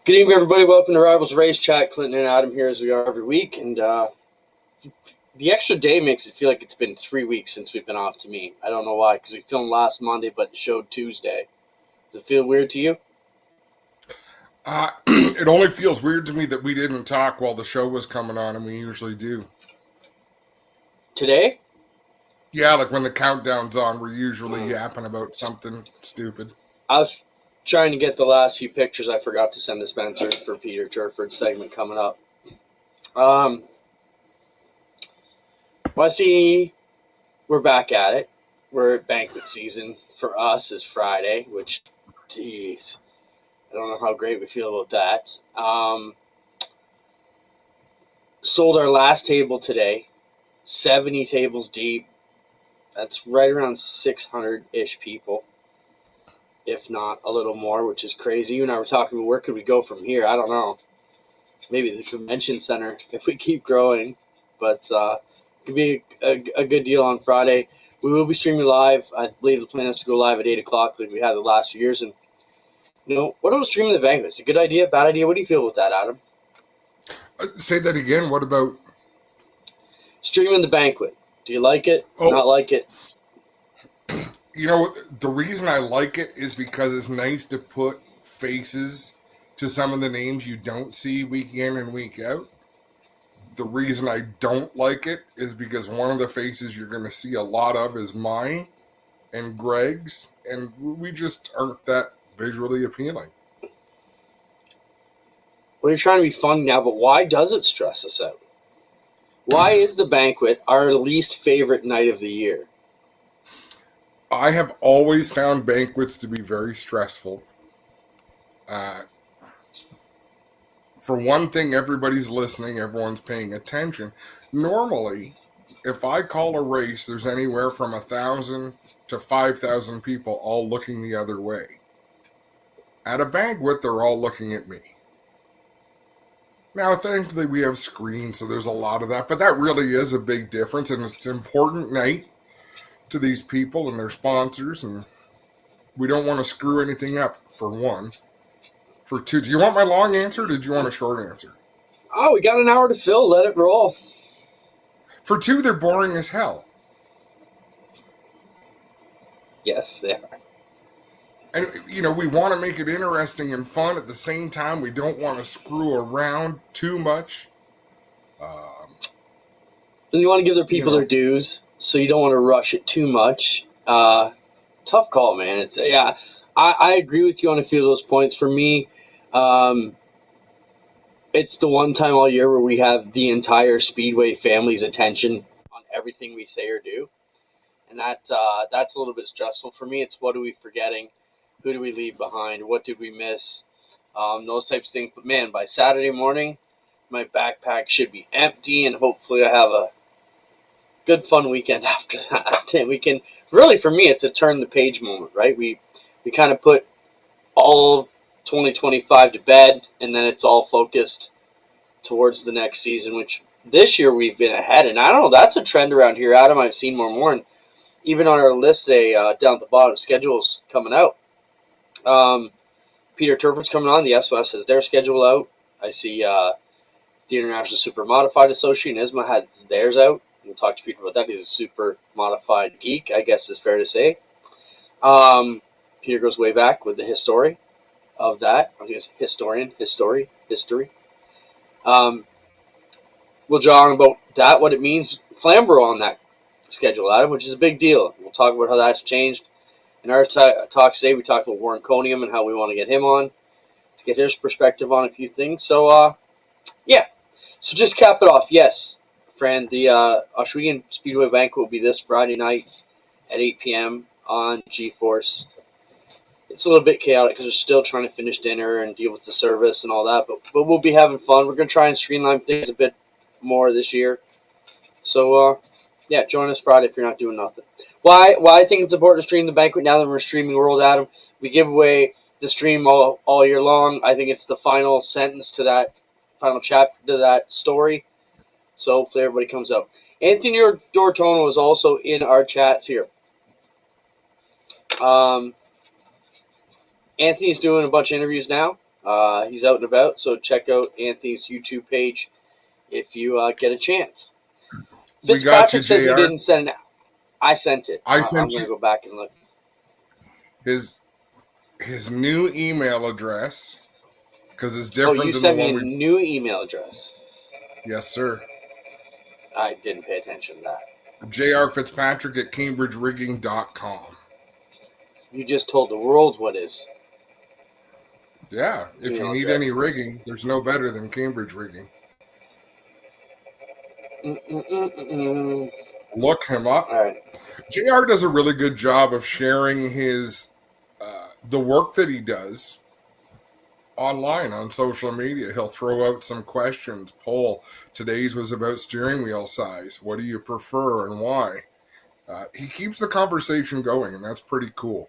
Good evening, everybody. Welcome to Rivalz Race Chat. Clinton and Adam here as we are every week. And the extra day makes it feel like it's been 3 weeks since we've been off to me. I don't know why, because we filmed last Monday but showed Tuesday. Does it feel weird to you? It only feels weird to me that we didn't talk while the show was coming on, and we usually do. Today? Yeah, like when the countdown's on, we're usually yapping about something stupid. I was trying to get the last few pictures I forgot to send to Spencer for Peter Turford's segment coming up. Well, I see we're back at it. We're at banquet season. For us is Friday, which, geez, I don't know how great we feel about that. Sold our last table today, 70 tables deep. That's right around 600-ish people, if not a little more, which is crazy. You and I were talking about where could we go from here. I don't know. Maybe the convention center if we keep growing. But it could be a good deal on Friday. We will be streaming live. I believe the plan is to go live at 8 o'clock like we had the last few years. And, what about streaming the banquet? It's a good idea, bad idea? What do you feel about that, Adam? Say that again. What about streaming the banquet? Do you like it? Not like it? The reason I like it is because it's nice to put faces to some of the names you don't see week in and week out. The reason I don't like it is because one of the faces you're going to see a lot of is mine and Greg's, and we just aren't that visually appealing. Well, you're trying to be fun now, but why does it stress us out? Why is the banquet our least favorite night of the year? I have always found banquets to be very stressful. For one thing, everybody's listening, everyone's paying attention. Normally, if I call a race, there's anywhere from 1,000 to 5,000 people all looking the other way. At a banquet, they're all looking at me. Now, thankfully, we have screens, so there's a lot of that, but that really is a big difference, and it's an important night to these people and their sponsors, and we don't want to screw anything up, for one. For two, do you want my long answer, or did you want a short answer? Oh, we got an hour to fill. Let it roll. For two, they're boring as hell. Yes, they are. And, we want to make it interesting and fun. At the same time, we don't want to screw around too much. And you want to give their people their dues, so you don't want to rush it too much. Tough call, man. I agree with you on a few of those points. For me, it's the one time all year where we have the entire Speedway family's attention on everything we say or do. And that's a little bit stressful for me. It's what are we forgetting? Who do we leave behind? What did we miss? Those types of things. But, man, by Saturday morning, my backpack should be empty, and hopefully I have a good, fun weekend after that. And we can – really, for me, it's a turn-the-page moment, right? We kind of put all of 2025 to bed, and then it's all focused towards the next season, which this year we've been ahead. And I don't know, that's a trend around here, Adam. I've seen more and more. And even on our list today, down at the bottom, schedules coming out. Peter Turford's coming on. The SOS has their schedule out. I see the International Super Modified Association, ISMA, has theirs out. We'll talk to Peter about that. He's a super modified geek, I guess is fair to say. Peter goes way back with the history of that. I guess history. We'll jaw on about that, what it means. Flamborough on that schedule, Adam, which is a big deal. We'll talk about how that's changed. In our talks today, we talked about Warren Conium and how we want to get him on to get his perspective on a few things. So, yeah. So just cap it off. Yes, friend, the Oswego Speedway Banquet will be this Friday night at 8 p.m. on G-Force. It's a little bit chaotic because we're still trying to finish dinner and deal with the service and all that, but we'll be having fun. We're going to try and streamline things a bit more this year. So, yeah, join us Friday if you're not doing nothing. Why I think it's important to stream the banquet now that we're streaming World, Adam. We give away the stream all year long. I think it's the final sentence to that, final chapter to that story. So hopefully everybody comes out. Anthony Dortono is also in our chats here. Anthony's doing a bunch of interviews now. He's out and about, so check out Anthony's YouTube page if you get a chance. We got you, Fitzpatrick says he JR. didn't send it. I sent it. I I'm sent going to you go back and look. his new email address, because it's Oh, different you than the sent me one a we. new email address. Yes, sir. I didn't pay attention to that. JR Fitzpatrick at CambridgeRigging.com. You just told the world what is Yeah, if you email need address. any rigging, there's no better than Cambridge Rigging. Look him up. All right. JR does a really good job of sharing the work that he does online on social media. He'll throw out some questions, poll. Today's was about steering wheel size. What do you prefer and why? He keeps the conversation going, and that's pretty cool.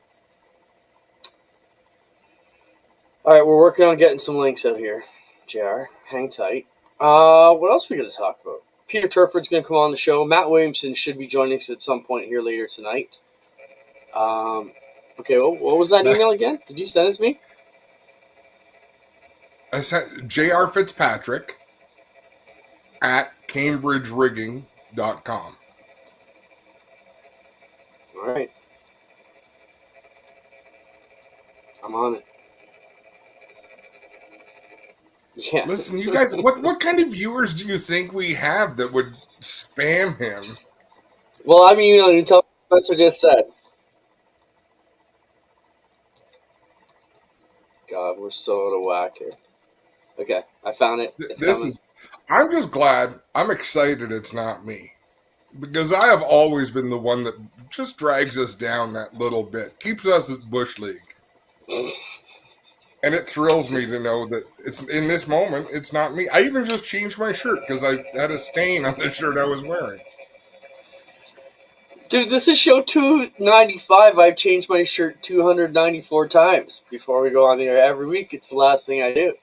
All right, we're working on getting some links out here, JR. Hang tight. What else are we going to talk about? Peter Turford's going to come on the show. Matt Williamson should be joining us at some point here later tonight. Okay, well, what was that email again? Did you send it to me? I sent JR Fitzpatrick at CambridgeRigging.com. All right. I'm on it. Yeah. Listen, you guys, what kind of viewers do you think we have that would spam him? Well, I mean, you tell what Spencer just said. God, we're so out of whack here. Okay, I found it. I'm just glad, I'm excited it's not me. Because I have always been the one that just drags us down that little bit, keeps us at Bush League. And it thrills me to know that it's in this moment, it's not me. I even just changed my shirt because I had a stain on the shirt I was wearing. Dude, this is show 295. I've changed my shirt 294 times before we go on the air. Every week, it's the last thing I do.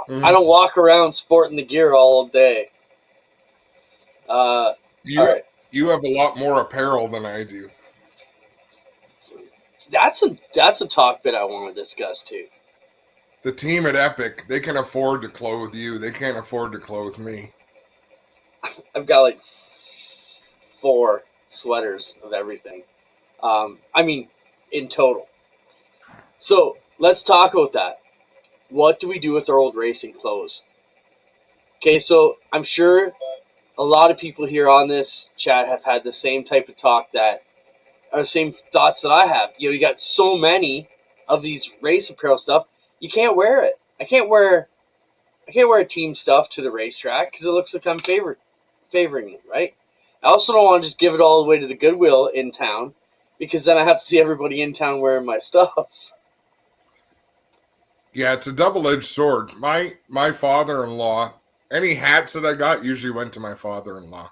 I don't walk around sporting the gear all day. You have a lot more apparel than I do. That's a talk bit I want to discuss too. The team at Epic, they can afford to clothe you. They can't afford to clothe me. I've got like 4 sweaters of everything. I mean, in total. So let's talk about that. What do we do with our old racing clothes? Okay, so I'm sure a lot of people here on this chat have had the same type of talk same thoughts that I have. You got so many of these race apparel stuff, you can't wear it. I can't wear team stuff to the racetrack because it looks like I'm favoring it, right? I also don't want to just give it all the way to the Goodwill in town because then I have to see everybody in town wearing my stuff. Yeah, it's a double-edged sword. My father-in-law, any hats that I got usually went to my father-in-law.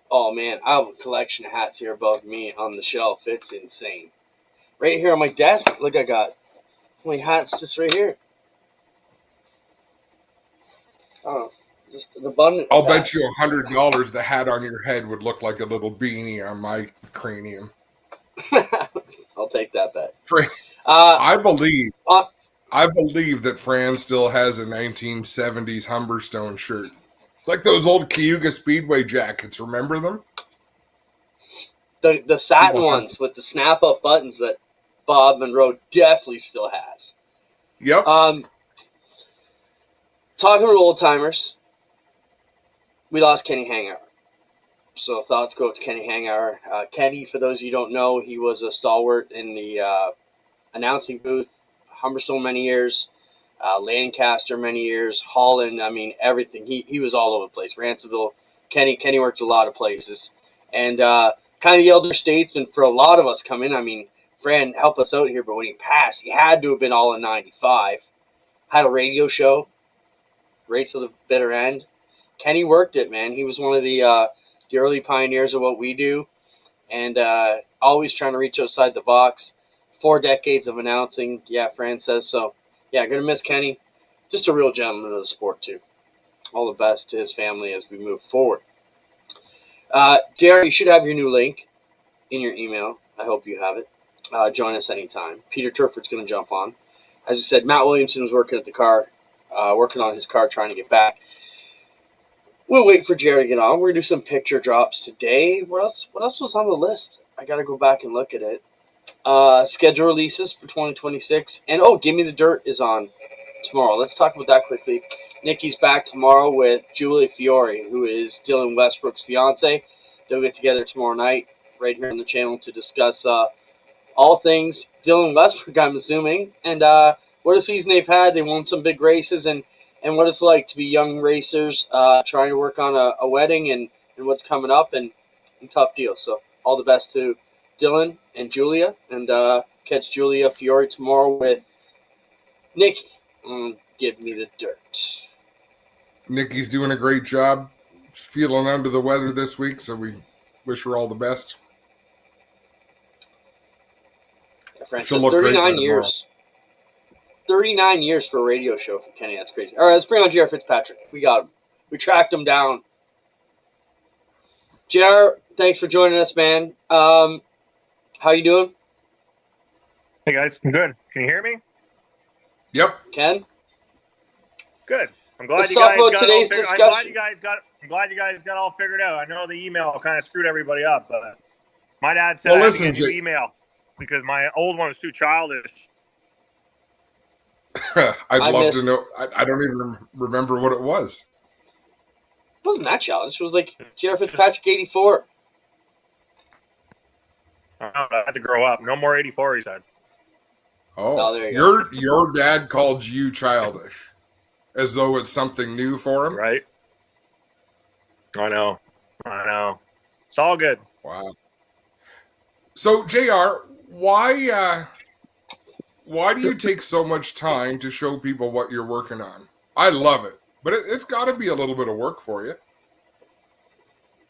Oh, man, I have a collection of hats here above me on the shelf. It's insane. Right here on my desk, look, I got my hats just right here. Oh, just an abundance. I'll bet you $100 the hat on your head would look like a little beanie on my cranium. I'll take that bet. I believe that Fran still has a 1970s Humberstone shirt. It's like those old Cayuga Speedway jackets. Remember them? The satin ones with the snap-up buttons that Bob Monroe definitely still has. Yep. Talking about old-timers, we lost Kenny Hangauer. So thoughts go to Kenny Hangauer. Kenny, for those of you who don't know, he was a stalwart in the announcing booth, Humberstone many years, Lancaster many years, Holland, I mean, everything. He was all over the place. Ransomville. Kenny worked a lot of places. And kind of the elder statesman for a lot of us coming. I mean, Fran, help us out here, but when he passed, he had to have been all in 95. Had a radio show, right to the bitter end. Kenny worked it, man. He was one of the early pioneers of what we do, and always trying to reach outside the box. 4 decades of announcing. Yeah, Fran says so. Yeah, going to miss Kenny. Just a real gentleman of the sport, too. All the best to his family as we move forward. JR, you should have your new link in your email. I hope you have it. Join us anytime. Peter Turford's going to jump on. as we said, Matt Williamson was working at the car, working on his car, trying to get back. We'll wait for Jared to get on. We're gonna do some picture drops today. What else? What else was on the list? I gotta go back and look at it. Schedule releases for 2026, and Give Me the Dirt is on tomorrow. Let's talk about that quickly. Nikki's back tomorrow with Julia Fiore, who is Dylan Westbrook's fiance. They'll get together tomorrow night right here on the channel to discuss all things Dylan Westbrook, I'm assuming, and what a season they've had. They won some big races, and what it's like to be young racers trying to work on a wedding and what's coming up, and tough deal. So all the best to Dylan and Julia, and catch Julia Fiore tomorrow with Nikki. Give Me the Dirt. Nikki's doing a great job. Feeling under the weather this week, so we wish her all the best. Yeah, Francis, 39 years. 39 years for a radio show for Kenny. That's crazy. All right, let's bring on J.R. Fitzpatrick. We got him. We tracked him down. J.R., thanks for joining us, man. How you doing? Hey, guys. I'm good. Can you hear me? Yep. Ken? Good. I'm glad Let's you talk guys about got today's all discussion. I'm glad you guys got all figured out. I know the email kind of screwed everybody up, but my dad said Well, I had listen, to get a new email because my old one was too childish. I'd love to know. I don't even remember what it was. It wasn't that challenge. It was like J.R. Fitzpatrick 84. I had to grow up. No more 84, he said. Oh, there you go. Your dad called you childish, as though it's something new for him. Right? I know. It's all good. Wow. So, JR, why do you take so much time to show people what you're working on? I love it, but it's got to be a little bit of work for you.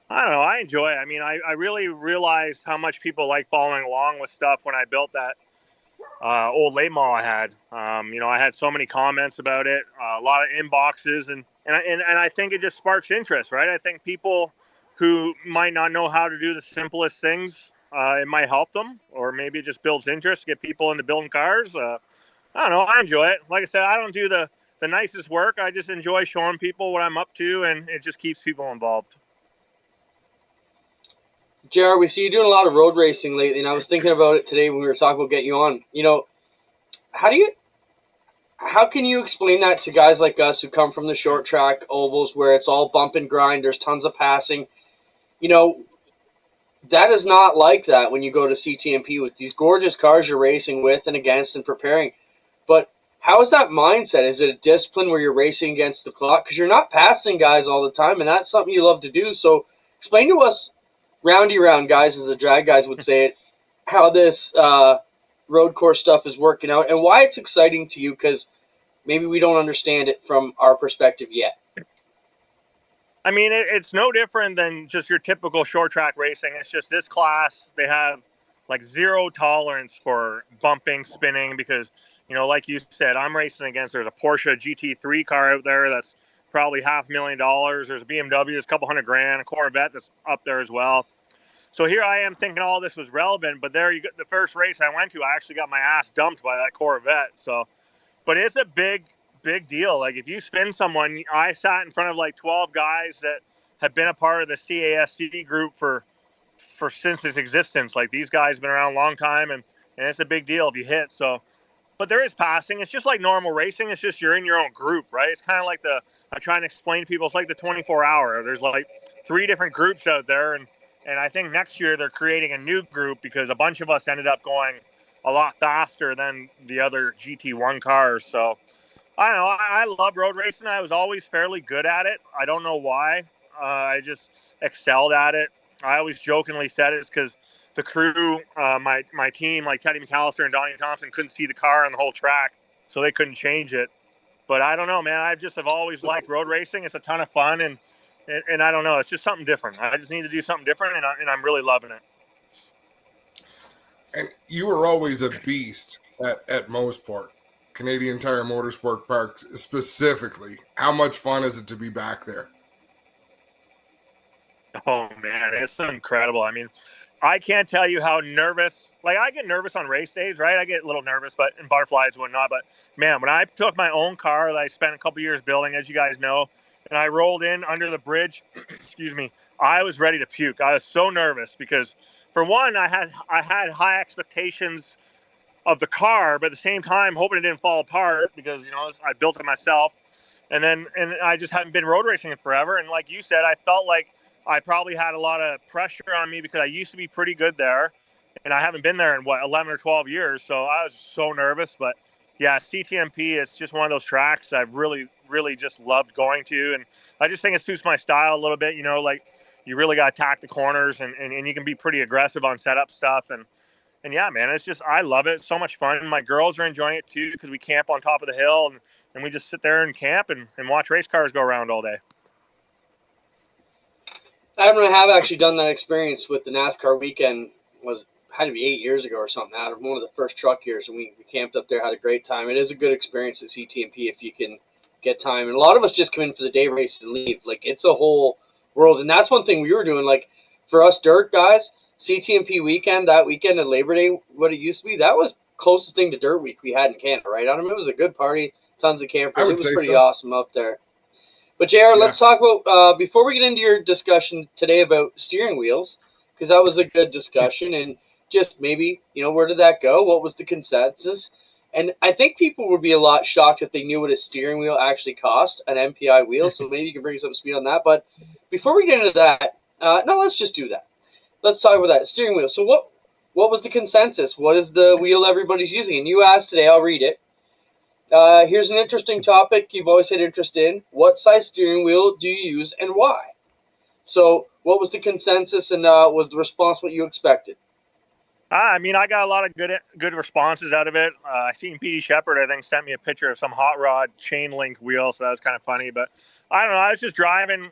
I don't know. I enjoy it. I mean, I really realized how much people like following along with stuff when I built that old late model I had. I had so many comments about it, a lot of inboxes, and I think it just sparks interest, right? I think people who might not know how to do the simplest things, it might help them, or maybe it just builds interest, get people into building cars. I don't know. I enjoy it. Like I said, I don't do the nicest work. I just enjoy showing people what I'm up to, and it just keeps people involved. JR, we see you doing a lot of road racing lately, and I was thinking about it today when we were talking about getting you on. How can you explain that to guys like us who come from the short track ovals where it's all bump and grind, there's tons of passing? That is not like that when you go to CTMP with these gorgeous cars you're racing with and against and preparing. But how is that mindset? Is it a discipline where you're racing against the clock? Because you're not passing guys all the time, and that's something you love to do. So explain to us, roundy round guys, as the drag guys would say it, how this road course stuff is working out and why it's exciting to you, because maybe we don't understand it from our perspective yet. I mean, it's no different than just your typical short track racing. It's just this class, they have like zero tolerance for bumping, spinning, because, like you said, I'm racing against, there's a Porsche GT3 car out there that's probably $500,000. There's a BMW that's a couple $100,000, a Corvette that's up there as well. So here I am thinking all this was relevant, but there you go. The first race I went to, I actually got my ass dumped by that Corvette. So, but it's a big deal. Like if you spin someone, I sat in front of like 12 guys that have been a part of the CASC group for since its existence. Like these guys have been around a long time, and it's a big deal if you hit. So, but there is passing. It's just like normal racing. It's just you're in your own group, right? It's kind of like I try and explain to people, it's like the 24-hour. There's like 3 different groups out there, and I think next year they're creating a new group because a bunch of us ended up going a lot faster than the other GT1 cars. So I don't know. I love road racing. I was always fairly good at it. I don't know why. I just excelled at it. I always jokingly said it's because the crew, my team, like Teddy McAllister and Donnie Thompson, couldn't see the car on the whole track, so they couldn't change it. But I don't know, man. I've always liked road racing. It's a ton of fun, and I don't know. It's just something different. I just need to do something different, and I'm really loving it. And you were always a beast at Moseport, Canadian Tire Motorsport Park specifically. How much fun is it to be back there? Oh, man, it's incredible. I mean, I can't tell you how nervous. Like, I get nervous on race days, right? I get a little nervous, but in butterflies and whatnot. But man, when I took my own car that I spent a couple years building, as you guys know, and I rolled in under the bridge, excuse me, I was ready to puke. I was so nervous because, for one, I had high expectations of the car, but at the same time, hoping it didn't fall apart because I built it myself. And I just haven't been road racing in forever. And like you said, I felt like I probably had a lot of pressure on me because I used to be pretty good there, and I haven't been there in 11 or 12 years. So I was so nervous. But yeah, CTMP, it's just one of those tracks I've really, really just loved going to, and I just think it suits my style a little bit. Like you really got to attack the corners, and you can be pretty aggressive on setup stuff. And yeah, man, it's just, I love it. It's so much fun. My girls are enjoying it too because we camp on top of the hill, and we just sit there and camp and watch race cars go around all day. I have actually done that experience with the NASCAR weekend. Had to be 8 years ago or something. Out of one of the first truck years, and we camped up there, had a great time. It is a good experience at CTMP if you can get time. And a lot of us just come in for the day races and leave. Like, it's a whole world, and that's one thing we were doing. Like, for us dirt guys, CTMP weekend, that weekend at Labor Day, what it used to be, that was closest thing to Dirt Week we had in Canada, right? It was a good party, tons of campers. It was pretty awesome up there. But JR, let's talk about, before we get into your discussion today about steering wheels, because that was a good discussion, and just maybe, where did that go? What was the consensus? And I think people would be a lot shocked if they knew what a steering wheel actually cost, an MPI wheel, so maybe you can bring us up to speed on that. But before we get into that, no, let's just do that. Let's talk about that steering wheel. So what was the consensus? What is the wheel everybody's using? And you asked today, I'll read it. Here's an interesting topic you've always had interest in. What size steering wheel do you use and why? So what was the consensus, and was the response what you expected? I got a lot of good responses out of it. I seen Petey Shepard, I think, sent me a picture of some hot rod chain link wheel, so that was kind of funny. But I don't know. I was just driving,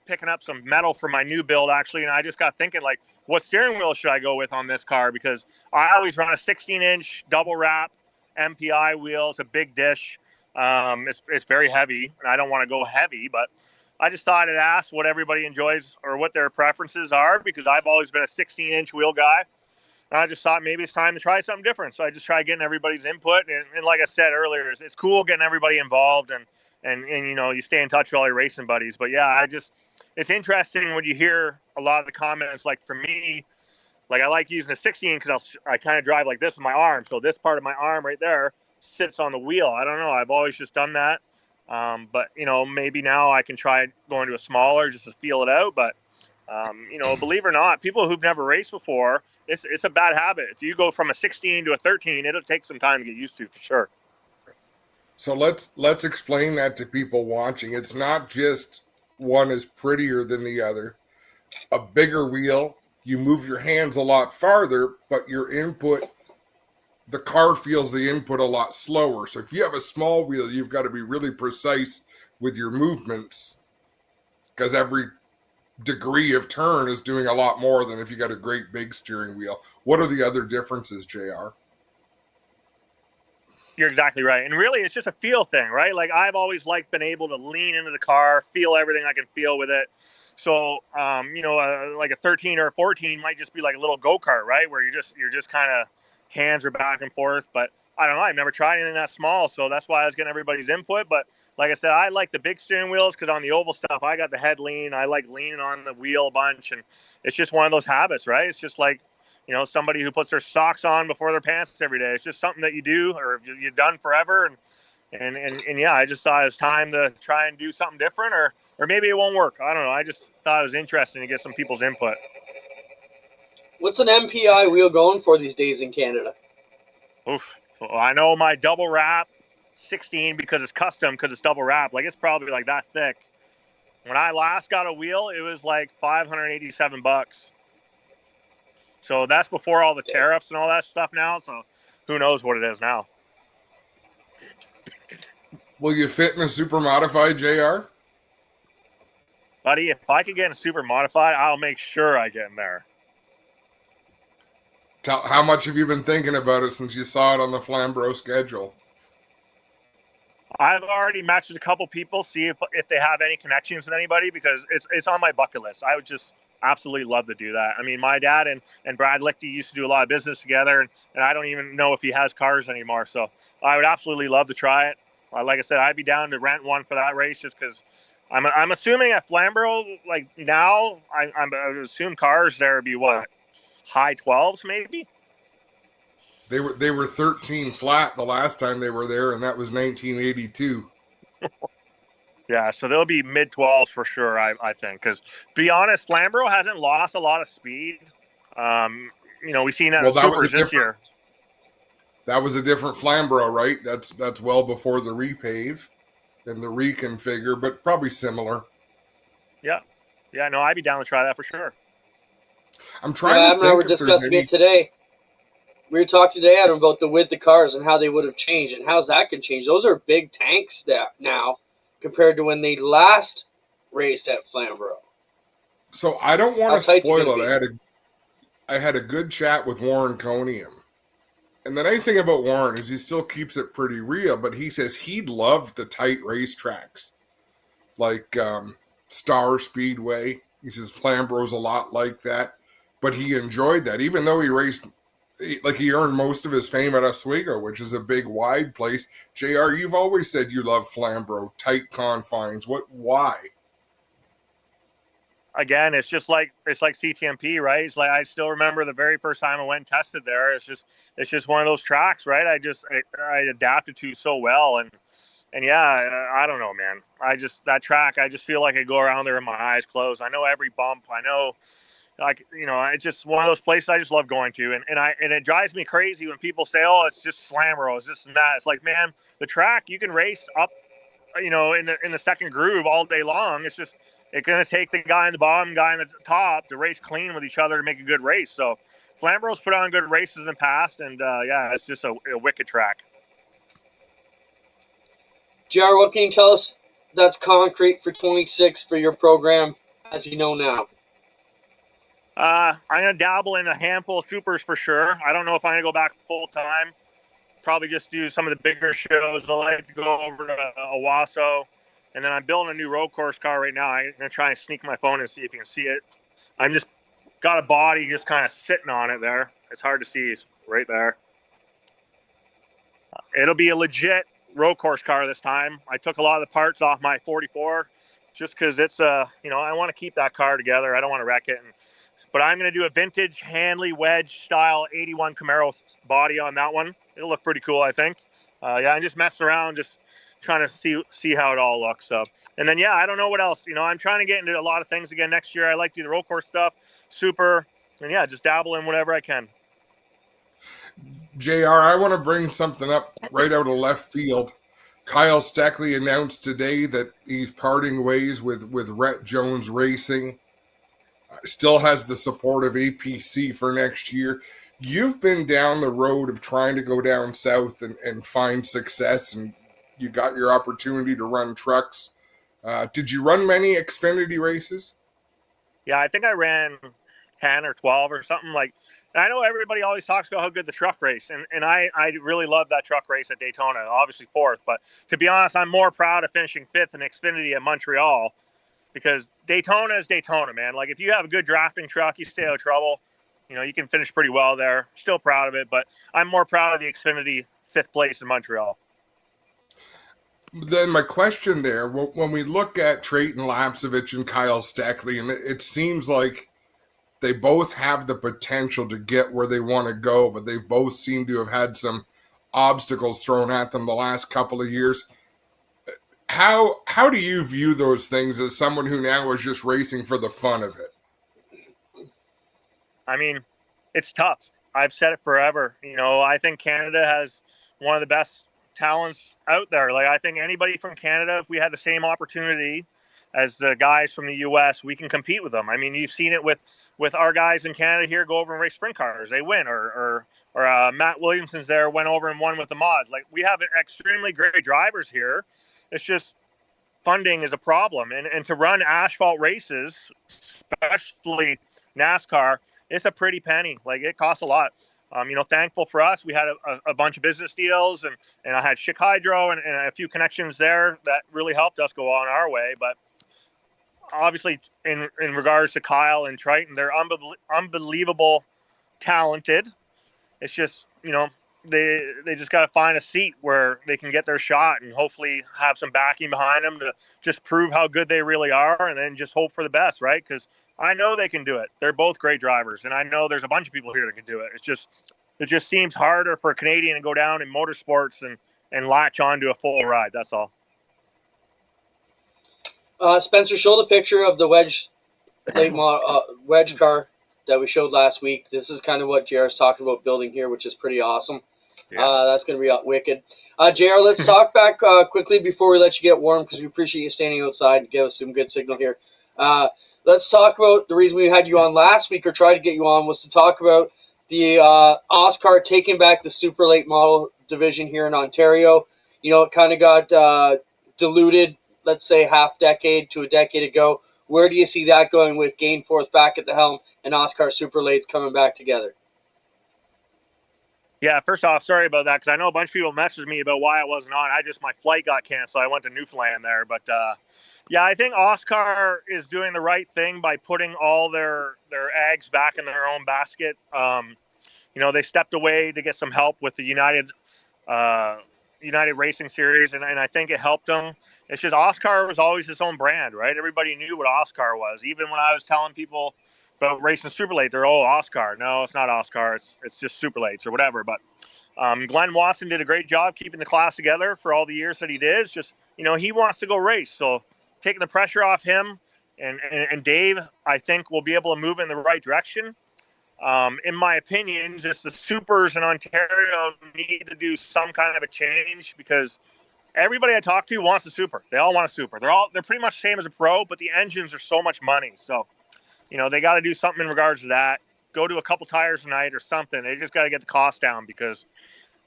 picking up some metal for my new build, actually, and I just got thinking, like, what steering wheel should I go with on this car? Because I always run a 16-inch double wrap MPI wheel. It's a big dish. It's very heavy, and I don't want to go heavy, but I just thought I'd ask what everybody enjoys or what their preferences are, because I've always been a 16-inch wheel guy. And I just thought maybe it's time to try something different. So I just tried getting everybody's input. And like I said earlier, it's cool getting everybody involved and you stay in touch with all your racing buddies. But yeah, it's interesting when you hear a lot of the comments. Like, for me, like, I like using a 16 because I kind of drive like this with my arm. So this part of my arm right there sits on the wheel. I don't know. I've always just done that. But maybe now I can try going to a smaller just to feel it out. But believe it or not, people who've never raced before, it's a bad habit. If you go from a 16 to a 13, it'll take some time to get used to, for sure. So let's explain that to people watching. It's not just one is prettier than the other. A bigger wheel, you move your hands a lot farther, but your input, the car feels the input a lot slower. So if you have a small wheel, you've got to be really precise with your movements, because every degree of turn is doing a lot more than if you got a great big steering wheel. What are the other differences, JR? You're exactly right. And really, it's just a feel thing, right? Like, I've always been able to lean into the car, feel everything I can feel with it. So, like a 13 or a 14 might just be like a little go-kart, right? Where you're just kind of hands are back and forth. But I don't know. I've never tried anything that small. So that's why I was getting everybody's input. But like I said, I like the big steering wheels because on the oval stuff, I got the head lean. I like leaning on the wheel a bunch. And it's just one of those habits, right? It's just like, somebody who puts their socks on before their pants every day. It's just something that you do, or you've done forever. And yeah, I just thought it was time to try and do something different, or maybe it won't work. I don't know. I just thought it was interesting to get some people's input. What's an MPI wheel going for these days in Canada? Oof. So I know my double wrap 16, because it's custom, because it's double wrap. Like, it's probably like that thick. When I last got a wheel, it was like $587. So that's before all the tariffs and all that stuff now. So who knows what it is now. Will you fit in a super modified, JR? Buddy, if I could get in a super modified, I'll make sure I get in there. How much have you been thinking about it since you saw it on the Flamborough schedule? I've already matched a couple people, see if they have any connections with anybody, because it's on my bucket list. I absolutely love to do that. I mean, my dad and Brad Lichty used to do a lot of business together, and I don't even know if he has cars anymore. So I would absolutely love to try it. Like I said, I'd be down to rent one for that race just because I'm assuming at Flamborough, like now, I would assume cars there would be what, high 12s maybe? They were 13 flat the last time they were there, and that was 1982. Yeah, so they'll be mid 12s for sure, I think. Because, be honest, Flamborough hasn't lost a lot of speed. We've seen that Well, in Supers this year. That was a different Flamborough, right? That's well before the repave and the reconfigure, but probably similar. Yeah. Yeah, no, I'd be down to try that for sure. I'm trying to think we're discussing it today. We were talking today, Adam, about the width of cars and how they would have changed and how's that can change. Those are big tanks now compared to when they last raced at Flamborough. So I don't want to spoil it. I had a good chat with Warren Conium. And the nice thing about Warren is he still keeps it pretty real, but he says he'd love the tight racetracks like Star Speedway. He says Flamborough's a lot like that, but he enjoyed that, even though he raced, like he earned most of his fame at Oswego, which is a big, wide place. JR, you've always said you love Flamborough, tight confines. Why? Again, it's like CTMP, right? It's like I still remember the very first time I went and tested there. It's just one of those tracks, right? I adapted to so well, and yeah, I don't know, man. That track, I just feel like I go around there with my eyes closed. I know every bump. I know, it's just one of those places I just love going to, and it drives me crazy when people say, "Oh, it's just Flamborough, it's this and that." It's like, man, the track you can race up, in the second groove all day long. It's going to take the guy in the bottom, guy in the top to race clean with each other to make a good race. So Flamborough's put on good races in the past, and yeah, it's just a wicked track. JR, what can you tell us that's concrete for 26 for your program as you know now? I'm going to dabble in a handful of supers for sure. I don't know if I'm going to go back full time. Probably just do some of the bigger shows. I like to go over to Owasso. And then I'm building a new road course car right now. I'm going to try and sneak my phone and see if you can see it. I'm just got a body just kind of sitting on it there. It's hard to see. It's right there. It'll be a legit road course car this time. I took a lot of the parts off my 44 just because it's, I want to keep that car together. I don't want to wreck it. But I'm going to do a vintage Hanley wedge style 81 Camaro body on that one. It'll look pretty cool, I think. I'm just messing around, just trying to see how it all looks. So, and then, I don't know what else. I'm trying to get into a lot of things again next year. I like to do the road course stuff, super, and just dabble in whatever I can. JR, I want to bring something up right out of left field. Kyle Steckley announced today that he's parting ways with Rhett Jones Racing. Still has the support of APC for next year. You've been down the road of trying to go down south and find success, and you got your opportunity to run trucks. Did you run many Xfinity races? Yeah, I think I ran 10 or 12 or something like. And I know everybody always talks about how good the truck race, and I really love that truck race at Daytona, obviously fourth. But to be honest, I'm more proud of finishing fifth in Xfinity at Montreal because Daytona is Daytona, man. Like if you have a good drafting truck, you stay out of trouble. You can finish pretty well there. Still proud of it, but I'm more proud of the Xfinity fifth place in Montreal. Then my question there, when we look at Trayton Lapsevich and Kyle Steckley, and it seems like they both have the potential to get where they want to go, but they both seem to have had some obstacles thrown at them the last couple of years. How do you view those things as someone who now is just racing for the fun of it? I mean, it's tough. I've said it forever. I think Canada has one of the best talents out there. Like I think anybody from Canada, if we had the same opportunity as the guys from the US, we can compete with them. I mean, you've seen it with our guys in Canada here go over and race sprint cars. They win. Or Matt Williamson's there, went over and won with the mod. Like we have extremely great drivers here. It's just funding is a problem. And to run asphalt races, especially NASCAR, it's a pretty penny. Like it costs a lot. Thankful for us, we had a bunch of business deals, and I had Chick Hydro and a few connections there that really helped us go on our way. But obviously in regards to Kyle and Triton, they're unbelievable talented. It's just, they just got to find a seat where they can get their shot and hopefully have some backing behind them to just prove how good they really are, and then just hope for the best, right? Because I know they can do it. They're both great drivers, and I know there's a bunch of people here that can do it. It just seems harder for a Canadian to go down in motorsports and latch onto a full ride. That's all. Spencer, show the picture of the wedge car that we showed last week. This is kind of what JR's talking about building here, which is pretty awesome. Yeah. That's going to be wicked. JR, let's talk back quickly before we let you get warm, because we appreciate you standing outside and give us some good signal here. Let's talk about the reason we had you on last week, or tried to get you on, was to talk about the Oscar taking back the super late model division here in Ontario. It kind of got diluted, let's say half decade to a decade ago. Where do you see that going with Gainforth back at the helm and Oscar Super Lates coming back together? Yeah, first off, sorry about that, because I know a bunch of people messaged me about why I wasn't on. My flight got canceled. I went to Newfoundland there. But, yeah, I think Oscar is doing the right thing by putting all their eggs back in their own basket. They stepped away to get some help with the United Racing Series, and I think it helped them. It's just Oscar was always its own brand, right? Everybody knew what Oscar was. Even when I was telling people about racing Super Late, they're, Oscar. No, it's not Oscar. It's just Super Lates or whatever. But Glenn Watson did a great job keeping the class together for all the years that he did. It's just, he wants to go race. So taking the pressure off him and Dave, I think will be able to move in the right direction. In my opinion, just the supers in Ontario need to do some kind of a change, because everybody I talk to wants a super. They all want a super. They're pretty much the same as a pro, but the engines are so much money. So, they got to do something in regards to that. Go to a couple tires a night or something. They just got to get the cost down, because,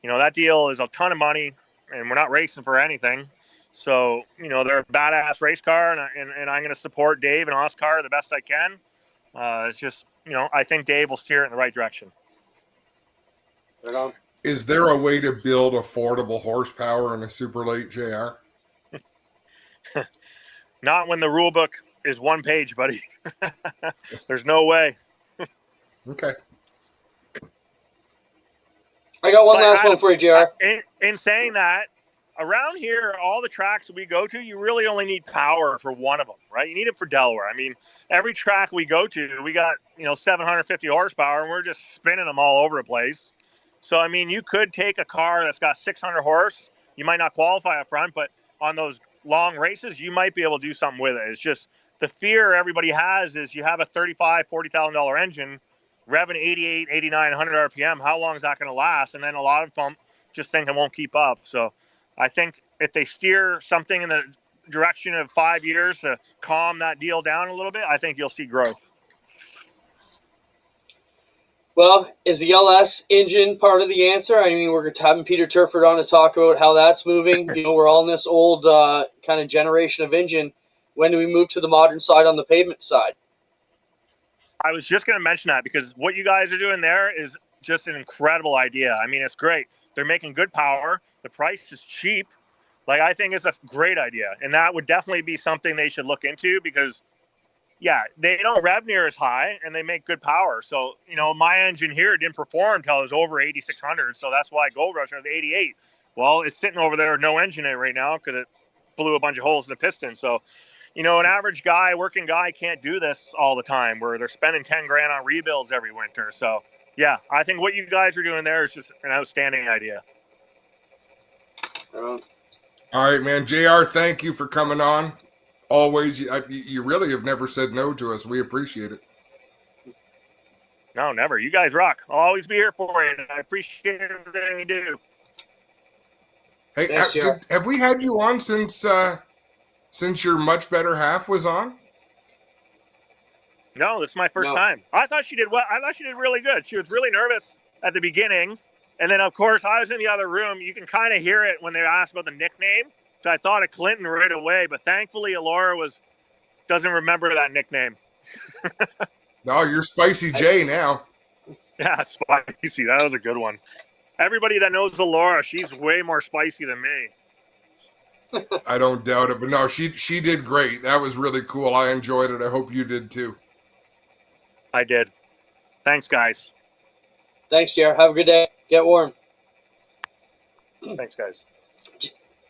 that deal is a ton of money, and we're not racing for anything. So, they're a badass race car, and I'm going to support Dave and Oscar the best I can. It's just, I think Dave will steer it in the right direction. Right on. Is there a way to build affordable horsepower in a super late, JR? Not when the rule book is one page, buddy. There's no way. Okay. I got one last one for you, JR. In saying that, around here, all the tracks that we go to, you really only need power for one of them, right? You need it for Delaware. I mean, every track we go to, we got, 750 horsepower, and we're just spinning them all over the place. So, I mean, you could take a car that's got 600 horse. You might not qualify up front, but on those long races, you might be able to do something with it. It's just the fear everybody has is you have a $35,000, $40,000 engine, revving 88, 89, 100 RPM. How long is that going to last? And then a lot of them just think it won't keep up. So I think if they steer something in the direction of 5 years to calm that deal down a little bit, I think you'll see growth. Well, is the LS engine part of the answer? I mean, we're having Peter Turford on to talk about how that's moving. We're all in this old kind of generation of engine. When do we move to the modern side on the pavement side? I was just going to mention that, because what you guys are doing there is just an incredible idea. I mean, it's great. They're making good power. The price is cheap. Like, I think it's a great idea. And that would definitely be something they should look into, because yeah, they don't rev near as high, and they make good power. So, my engine here didn't perform until it was over 8,600. So that's why Gold Rush was 88. Well, it's sitting over there with no engine in it right now, because it blew a bunch of holes in the piston. So, an average guy, working guy, can't do this all the time, where they're spending 10 grand on rebuilds every winter. So yeah, I think what you guys are doing there is just an outstanding idea. All right, man. JR, thank you for coming on. Always, you really have never said no to us. We appreciate it. No, never. You guys rock. I'll always be here for you, and I appreciate everything you do. Hey, Thanks, have we had you on since your much better half was on? No, this is my first time. I thought she did well. I thought she did really good. She was really nervous at the beginning, and then of course I was in the other room. You can kind of hear it when they asked about the nickname. So I thought of Clinton right away, but thankfully Alora doesn't remember that nickname. No, you're Spicy J now. Yeah, spicy. That was a good one. Everybody that knows Alora, she's way more spicy than me. I don't doubt it. But no, she did great. That was really cool. I enjoyed it. I hope you did too. I did. Thanks, guys. Thanks, JR. Have a good day. Get warm. Thanks, guys.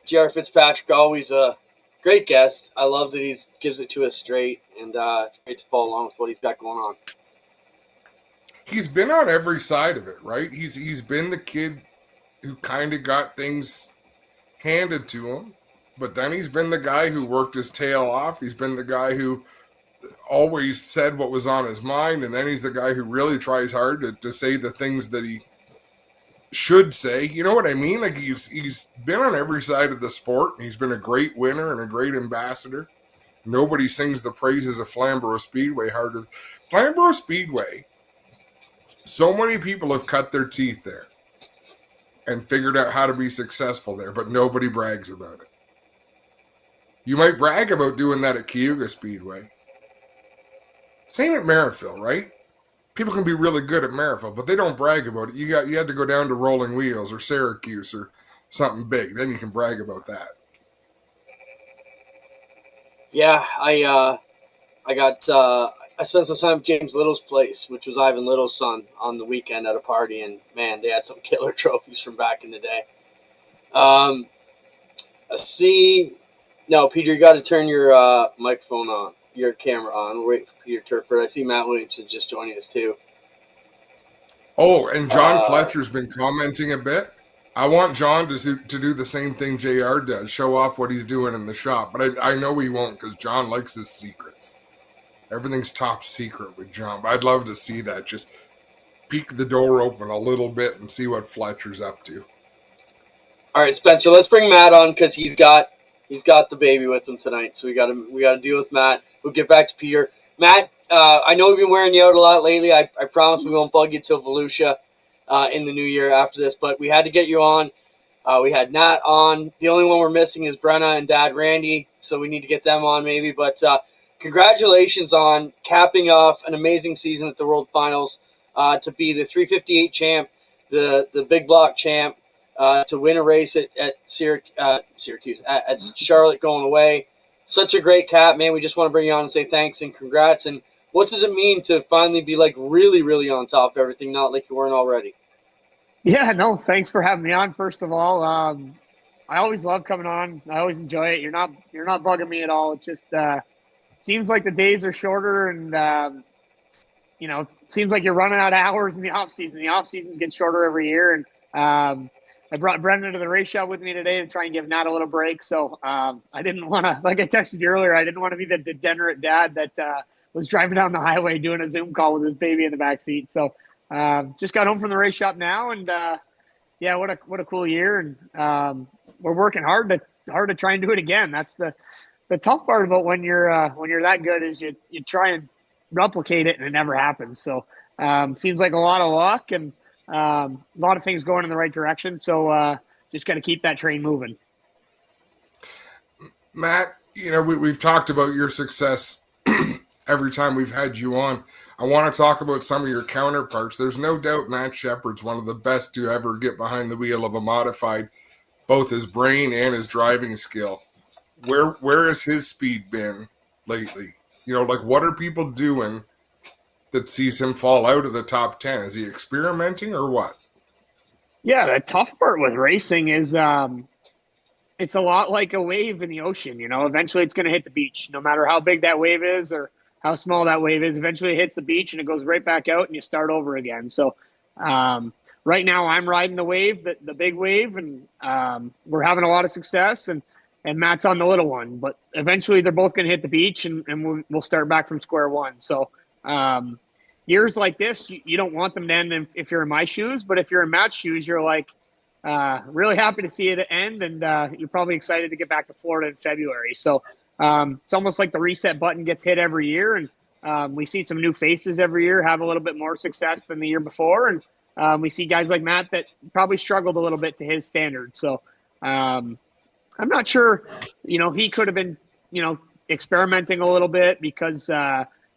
JR Fitzpatrick, always a great guest. I love that he gives it to us straight, and it's great to follow along with what he's got going on. He's been on every side of it, right? He's been the kid who kind of got things handed to him, but then he's been the guy who worked his tail off. He's been the guy who always said what was on his mind, and then he's the guy who really tries hard to say the things that he should say. You know what I mean? Like he's been on every side of the sport, and he's been a great winner and a great ambassador. Nobody sings the praises of Flamborough Speedway harder. Flamborough Speedway, so many people have cut their teeth there and figured out how to be successful there, but nobody brags about it. You might brag about doing that at Cayuga Speedway. Same at Merivale, right? People can be really good at Merivale, but they don't brag about it. You had to go down to Rolling Wheels or Syracuse or something big. Then you can brag about that. Yeah, I spent some time at James Little's place, which was Ivan Little's son, on the weekend at a party, and man, they had some killer trophies from back in the day. No, Peter, you got to turn your microphone on, your camera on. We're waiting for Peter Turford. I see Matt Williamson just joining us too. Oh, and John Fletcher's been commenting a bit. I want John to do the same thing JR does, show off what he's doing in the shop. But I know he won't because John likes his secrets. Everything's top secret with John. But I'd love to see that. Just peek the door open a little bit and see what Fletcher's up to. All right, Spencer, let's bring Matt on because he's got the baby with him tonight. So we got to deal with Matt. We'll get back to Peter. Matt, I know we've been wearing you out a lot lately. I promise we won't bug you till Volusia in the new year after this, but we had to get you on. We had Nat on. The only one we're missing is Brenna and Dad Randy, so we need to get them on maybe. But congratulations on capping off an amazing season at the World Finals, to be the 358 champ, the big block champ, to win a race at Syracuse, at Charlotte going away. Such a great cap, man. We just want to bring you on and say thanks and congrats. And what does it mean to finally be like really, really on top of everything, not like you weren't already? Yeah, no, thanks for having me on. First of all, I always love coming on. I always enjoy it. You're not bugging me at all. It just seems like the days are shorter, and seems like you're running out of hours in the off season. The off seasons get shorter every year, and I brought Brendan to the race shop with me today to try and give Nat a little break. So I didn't want to, like I texted you earlier, I didn't want to be the degenerate dad that was driving down the highway doing a Zoom call with his baby in the back seat. So just got home from the race shop now, and yeah, what a cool year, and we're working hard to try and do it again. That's the tough part about when you're that good is you try and replicate it and it never happens. So seems like a lot of luck and a lot of things going in the right direction. So just got to keep that train moving. Matt, we've talked about your success every time we've had you on. I want to talk about some of your counterparts. There's no doubt Matt Shepard's one of the best to ever get behind the wheel of a modified, both his brain and his driving skill. Where has his speed been lately? What are people doing that sees him fall out of the top 10? Is he experimenting or what? Yeah, the tough part with racing is it's a lot like a wave in the ocean. Eventually it's going to hit the beach, no matter how big that wave is or how small that wave is. Eventually it hits the beach and it goes right back out and you start over again. So right now I'm riding the wave, the big wave, and we're having a lot of success, and Matt's on the little one. But eventually they're both going to hit the beach and we'll start back from square one. So years like this, you don't want them to end if you're in my shoes, but if you're in Matt's shoes, you're like really happy to see it end, and you're probably excited to get back to Florida in February. So it's almost like the reset button gets hit every year, and we see some new faces every year have a little bit more success than the year before, and we see guys like Matt that probably struggled a little bit to his standards. So I'm not sure, he could have been, experimenting a little bit because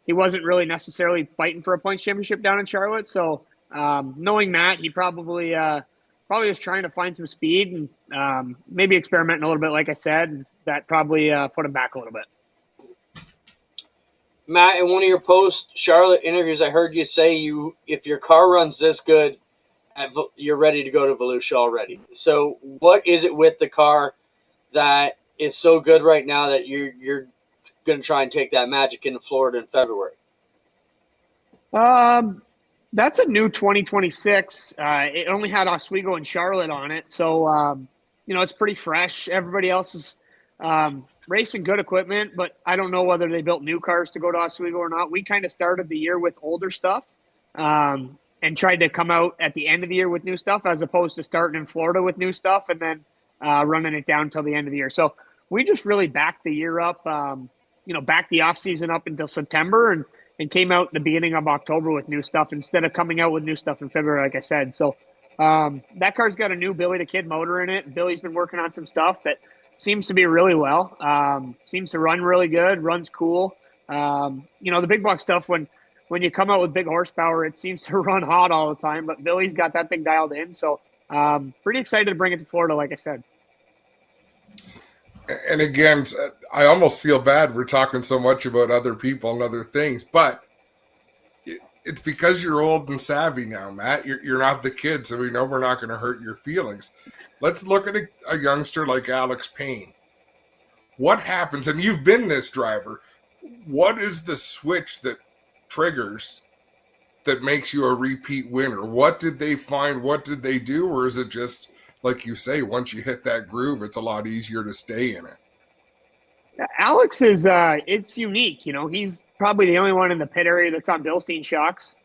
he wasn't really necessarily fighting for a points championship down in Charlotte. So knowing Matt, he probably probably just trying to find some speed and maybe experimenting a little bit, like I said, and that probably put him back a little bit. Matt, in one of your post Charlotte interviews, I heard you say if your car runs this good, you're ready to go to Volusia already. So, what is it with the car that is so good right now that you're going to try and take that magic into Florida in February? That's a new 2026. It only had Oswego and Charlotte on it, so it's pretty fresh. Everybody else is racing good equipment, but I don't know whether they built new cars to go to Oswego or not. We kind of started the year with older stuff and tried to come out at the end of the year with new stuff, as opposed to starting in Florida with new stuff and then running it down till the end of the year. So we just really backed the year up, backed the off season up until September and came out the beginning of October with new stuff instead of coming out with new stuff in February, like I said. So that car's got a new Billy the Kid motor in it. Billy's been working on some stuff that seems to be really well. Seems to run really good, runs cool. The big block stuff, when you come out with big horsepower, it seems to run hot all the time, but Billy's got that thing dialed in. So pretty excited to bring it to Florida, like I said. And again, I almost feel bad we're talking so much about other people and other things, but it's because you're old and savvy now, Matt. You're not the kid, so we know we're not going to hurt your feelings. Let's look at a youngster like Alex Payne. What happens, and you've been this driver, what is the switch that triggers that makes you a repeat winner? What did they find? What did they do? Or is it just, like you say, once you hit that groove, it's a lot easier to stay in it? Alex is it's unique. He's probably the only one in the pit area that's on Bilstein shocks.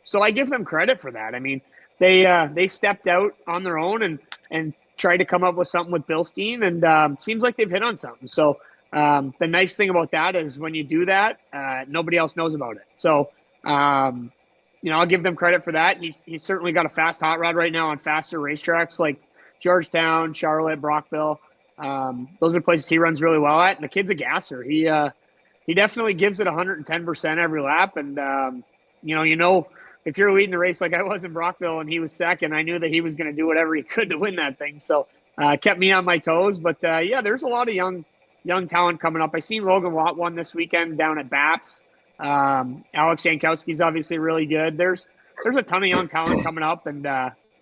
So I give them credit for that. I mean, they stepped out on their own and tried to come up with something with Bilstein, and seems like they've hit on something. So the nice thing about that is when you do that, nobody else knows about it. So I'll give them credit for that. He's certainly got a fast hot rod right now on faster racetracks like Georgetown, Charlotte, Brockville. Those are places he runs really well at. And the kid's a gasser. He definitely gives it 110% every lap. And, if you're leading the race like I was in Brockville and he was second, I knew that he was going to do whatever he could to win that thing. So kept me on my toes. But, there's a lot of young talent coming up. I seen Logan Watt won this weekend down at BAPS. Alex Jankowski's obviously really good. There's a ton of young talent coming up, and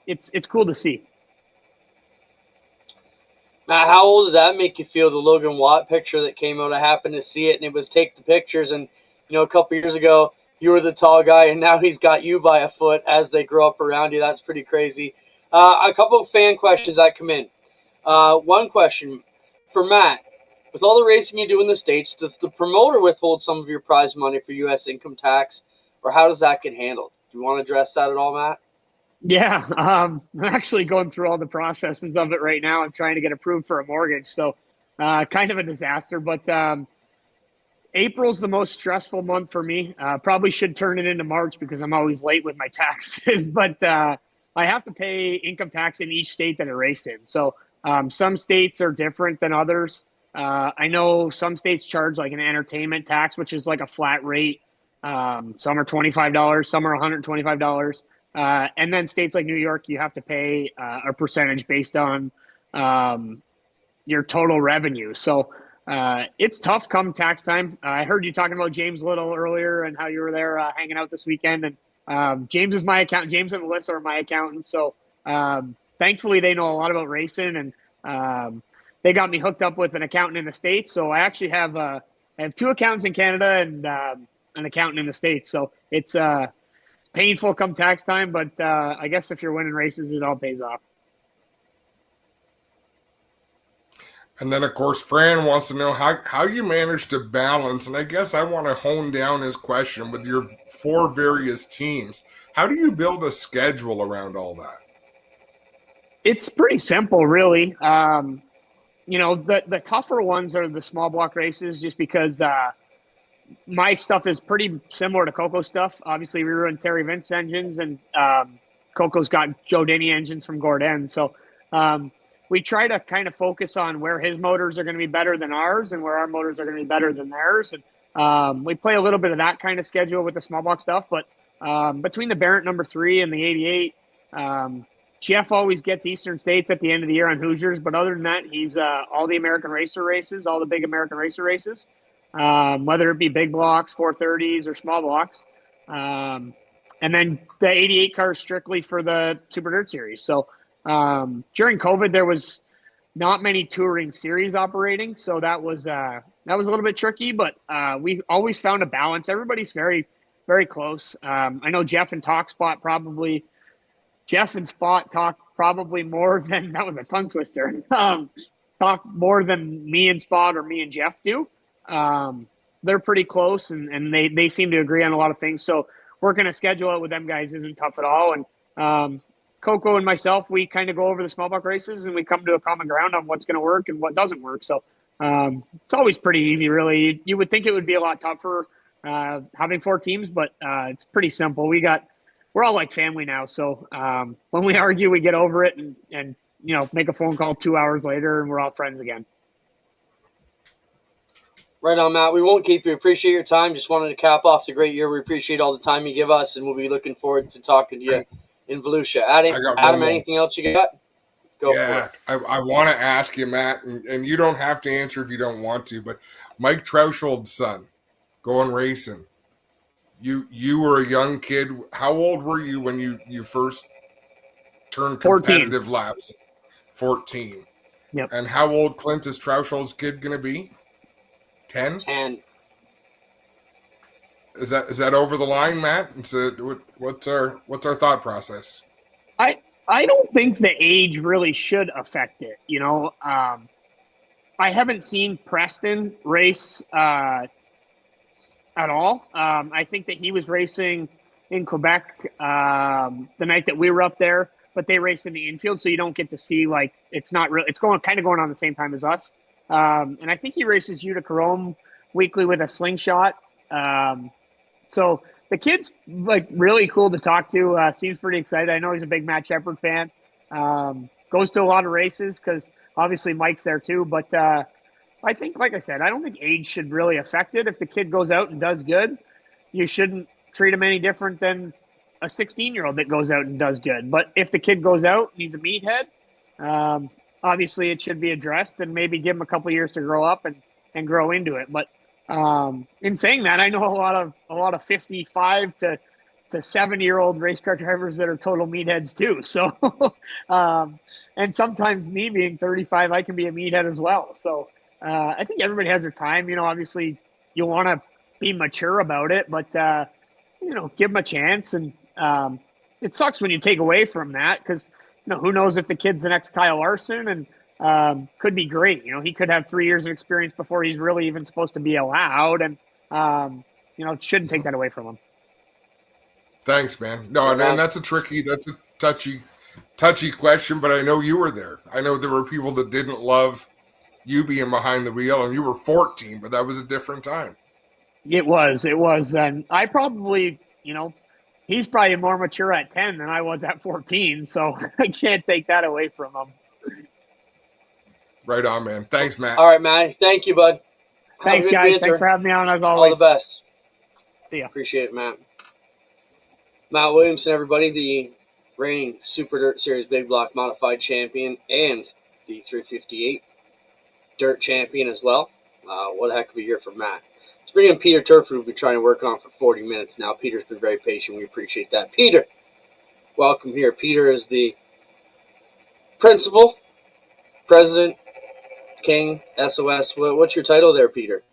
it's cool to see. Matt, how old did that make you feel, the Logan Watt picture that came out? I happened to see it, and it was take the pictures. And, a couple years ago, you were the tall guy, and now he's got you by a foot as they grow up around you. That's pretty crazy. A couple of fan questions that come in. One question for Matt. With all the racing you do in the States, does the promoter withhold some of your prize money for U.S. income tax, or how does that get handled? Do you want to address that at all, Matt? Yeah, I'm actually going through all the processes of it right now. I'm trying to get approved for a mortgage, so kind of a disaster. But April's the most stressful month for me. Probably should turn it into March because I'm always late with my taxes. But I have to pay income tax in each state that I race in. So some states are different than others. I know some states charge like an entertainment tax, which is like a flat rate. Some are $25, some are $125. And then states like New York, you have to pay a percentage based on your total revenue. So it's tough come tax time. I heard you talking about James Little earlier and how you were there hanging out this weekend. And James is my accountant. James and Melissa are my accountants. So thankfully they know a lot about racing, and they got me hooked up with an accountant in the States. So I actually have I have two accountants in Canada and an accountant in the States. So it's painful come tax time, but I guess if you're winning races, it all pays off. And then, of course, Fran wants to know how you manage to balance, and I guess I want to hone down his question with your 4 various teams. How do you build a schedule around all that? It's pretty simple, really. The tougher ones are the small block races just because my stuff is pretty similar to Coco's stuff. Obviously, we run Terry Vince engines, and Coco's got Joe Denny engines from Gordon. So we try to kind of focus on where his motors are going to be better than ours and where our motors are going to be better than theirs. And we play a little bit of that kind of schedule with the small block stuff. But between the Barrett number 3 and the 88, Jeff always gets Eastern States at the end of the year on Hoosiers, but other than that, he's all the American Racer races, all the big American Racer races, whether it be big blocks, 430s, or small blocks. And then the 88 cars strictly for the Super Dirt Series. So during COVID, there was not many touring series operating, so that was a little bit tricky. But we always found a balance. Everybody's very, very close. I know Jeff and Spot talk probably more than that was a tongue twister. Talk more than me and Spot or me and Jeff do. They're pretty close, and they seem to agree on a lot of things. So working a schedule out with them guys isn't tough at all. And Coco and myself, we kind of go over the small block races and we come to a common ground on what's going to work and what doesn't work. So it's always pretty easy, really. You would think it would be a lot tougher having 4 teams, but it's pretty simple. We're all like family now. So when we argue, we get over it and make a phone call 2 hours later and we're all friends again. Right on, Matt. We won't keep you. Appreciate your time. Just wanted to cap off the great year. We appreciate all the time you give us, and we'll be looking forward to talking to you in Volusia. Adam, anything else you got? Go for it. I want to ask you, Matt, and you don't have to answer if you don't want to, but Mike Troushold's son, going racing. You were a young kid. How old were you when you first turned competitive 14. laps? 14. Yep. And how old Clint is Troushold's kid going to be? 10? 10. Is that over the line, Matt? What's our thought process? I don't think the age really should affect it. I haven't seen Preston race at all. I think that he was racing in Quebec the night that we were up there, but they raced in the infield, so you don't get to see it's not real. It's going on the same time as us. And I think he races Utica Rome weekly with a slingshot. So the kid's really cool to talk to. Seems pretty excited. I know he's a big Matt Shepard fan. Goes to a lot of races because obviously Mike's there too. But I think, like I said, I don't think age should really affect it. If the kid goes out and does good, you shouldn't treat him any different than a 16-year-old that goes out and does good. But if the kid goes out and he's a meathead, obviously it should be addressed and maybe give him a couple of years to grow up and grow into it. But in saying that, I know a lot of 55 to 70-year-old race car drivers that are total meatheads too. So, and sometimes me being 35, I can be a meathead as well. So I think everybody has their time. Obviously you want to be mature about it, but give them a chance. And it sucks when you take away from that because who knows if the kid's the next Kyle Larson and could be great. He could have 3 years of experience before he's really even supposed to be allowed. And, shouldn't take that away from him. Thanks, man. No, and that's a touchy question, but I know you were there. I know there were people that didn't love you being behind the wheel, and you were 14, but that was a different time. It was. And I probably, he's probably more mature at 10 than I was at 14, so I can't take that away from him. Right on, man. Thanks, Matt. All right, man. Thank you, bud. Thanks, guys. Thanks for having me on, as always. All the best. See ya. Appreciate it, Matt. Matt Williamson, everybody, the reigning Super Dirt Series Big Block Modified Champion and the 358 Dirt Champion as well. What a heck of a year for Matt. Let's bring in Peter Turford, who we've been trying to work on for 40 minutes now. Peter's been very patient. We appreciate that. Peter, welcome here. Peter is the principal, president, king, SOS. What's your title there, Peter?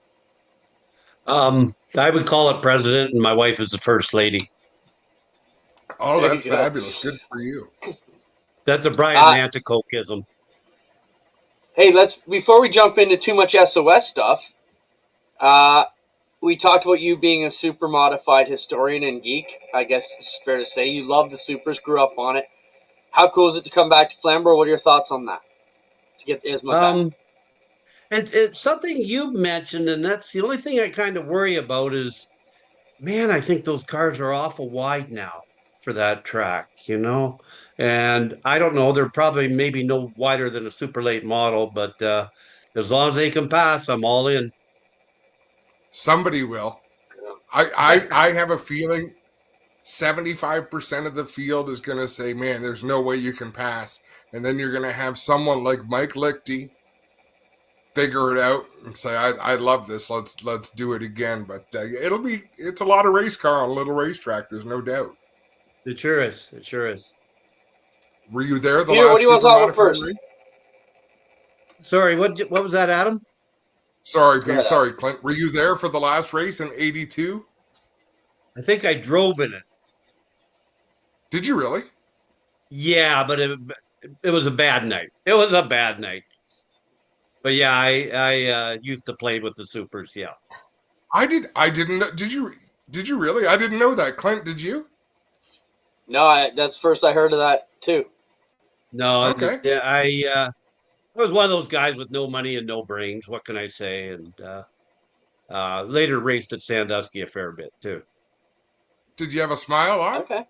I would call it president, and my wife is the first lady. Oh, that's fabulous. Good for you. That's a Brian Nanticokeism. Hey, before we jump into too much SOS stuff, we talked about you being a super modified historian and geek. I guess it's fair to say you love the supers, grew up on it. How cool is it to come back to Flamborough? What are your thoughts on that? To get the ISMA back? It's something you mentioned, and that's the only thing I kind of worry about is, man, I think those cars are awful wide now for that track, and I don't know, they're probably maybe no wider than a super late model, but as long as they can pass, I'm all in. Somebody will. I have a feeling 75% of the field is going to say, man, there's no way you can pass. And then you're going to have someone like Mike Lichty figure it out and say, I love this. Let's do it again. But it's a lot of race car on a little racetrack. There's no doubt. It sure is. It sure is. Were you there the Peter, what last do you want to talk about Supermodified first? race? Sorry, what was that, Adam? Sorry, Go Pete. ahead, Sorry, Clint. Were you there for the last race in '82? I think I drove in it. Did you really? Yeah, but it was a bad night. It was a bad night. But yeah, I used to play with the Supers. Yeah. I didn't know. Did you really? I didn't know that. Clint, did you? No, that's first I heard of that too. No, Okay. yeah, I was one of those guys with no money and no brains. What can I say? And later raced at Sandusky a fair bit too. Did you have a smile on? Okay.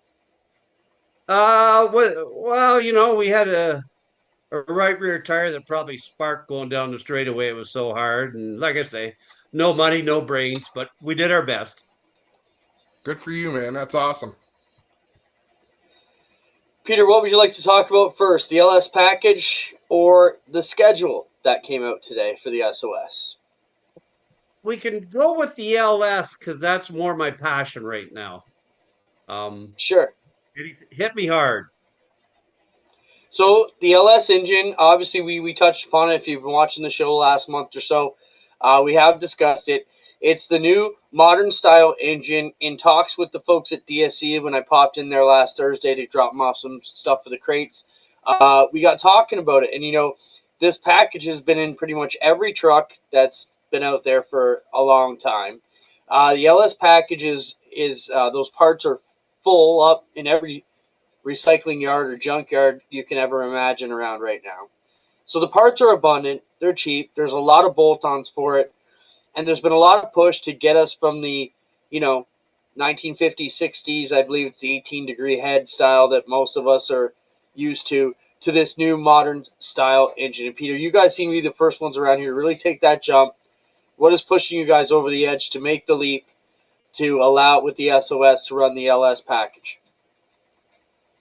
Well, we had a right rear tire that probably sparked going down the straightaway. It was so hard, and like I say, no money, no brains, but we did our best. Good for you, man. That's awesome. Peter, what would you like to talk about first, the LS package or the schedule that came out today for the SOS? We can go with the LS because that's more my passion right now. Sure. It hit me hard. So the LS engine, obviously we touched upon it if you've been watching the show last month or so. We have discussed it. It's the new modern style engine. In talks with the folks at DSC when I popped in there last Thursday to drop them off some stuff for the crates. We got talking about it, and this package has been in pretty much every truck that's been out there for a long time. The LS package is those parts are full up in every recycling yard or junkyard you can ever imagine around right now. So the parts are abundant, they're cheap, there's a lot of bolt-ons for it, and there's been a lot of push to get us from the 1950s, 60s, I believe it's the 18-degree head style that most of us are used to this new modern style engine. And Peter, you guys seem to be the first ones around here to really take that jump. What is pushing you guys over the edge to make the leap to allow it with the SOS to run the LS package?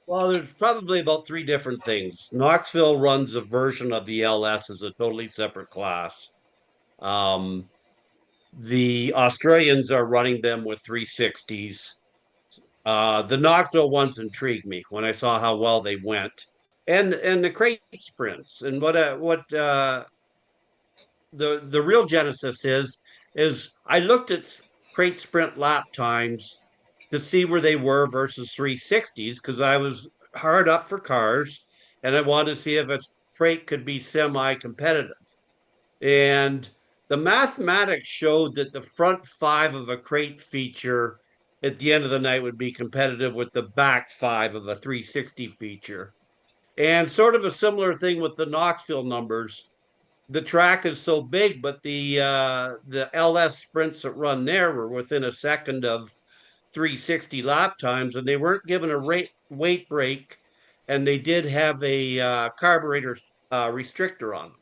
Well, there's probably about three different things. Knoxville runs a version of the LS as a totally separate class. The Australians are running them with 360s. The Knoxville ones intrigued me when I saw how well they went, and the crate sprints. And what the real genesis is I looked at crate sprint lap times to see where they were versus 360s because I was hard up for cars and I wanted to see if a freight could be semi-competitive. And the mathematics showed that the front five of a crate feature at the end of the night would be competitive with the back five of a 360 feature. And sort of a similar thing with the Knoxville numbers. The track is so big, but the LS sprints that run there were within a second of 360 lap times, and they weren't given a weight break, and they did have a carburetor restrictor on them.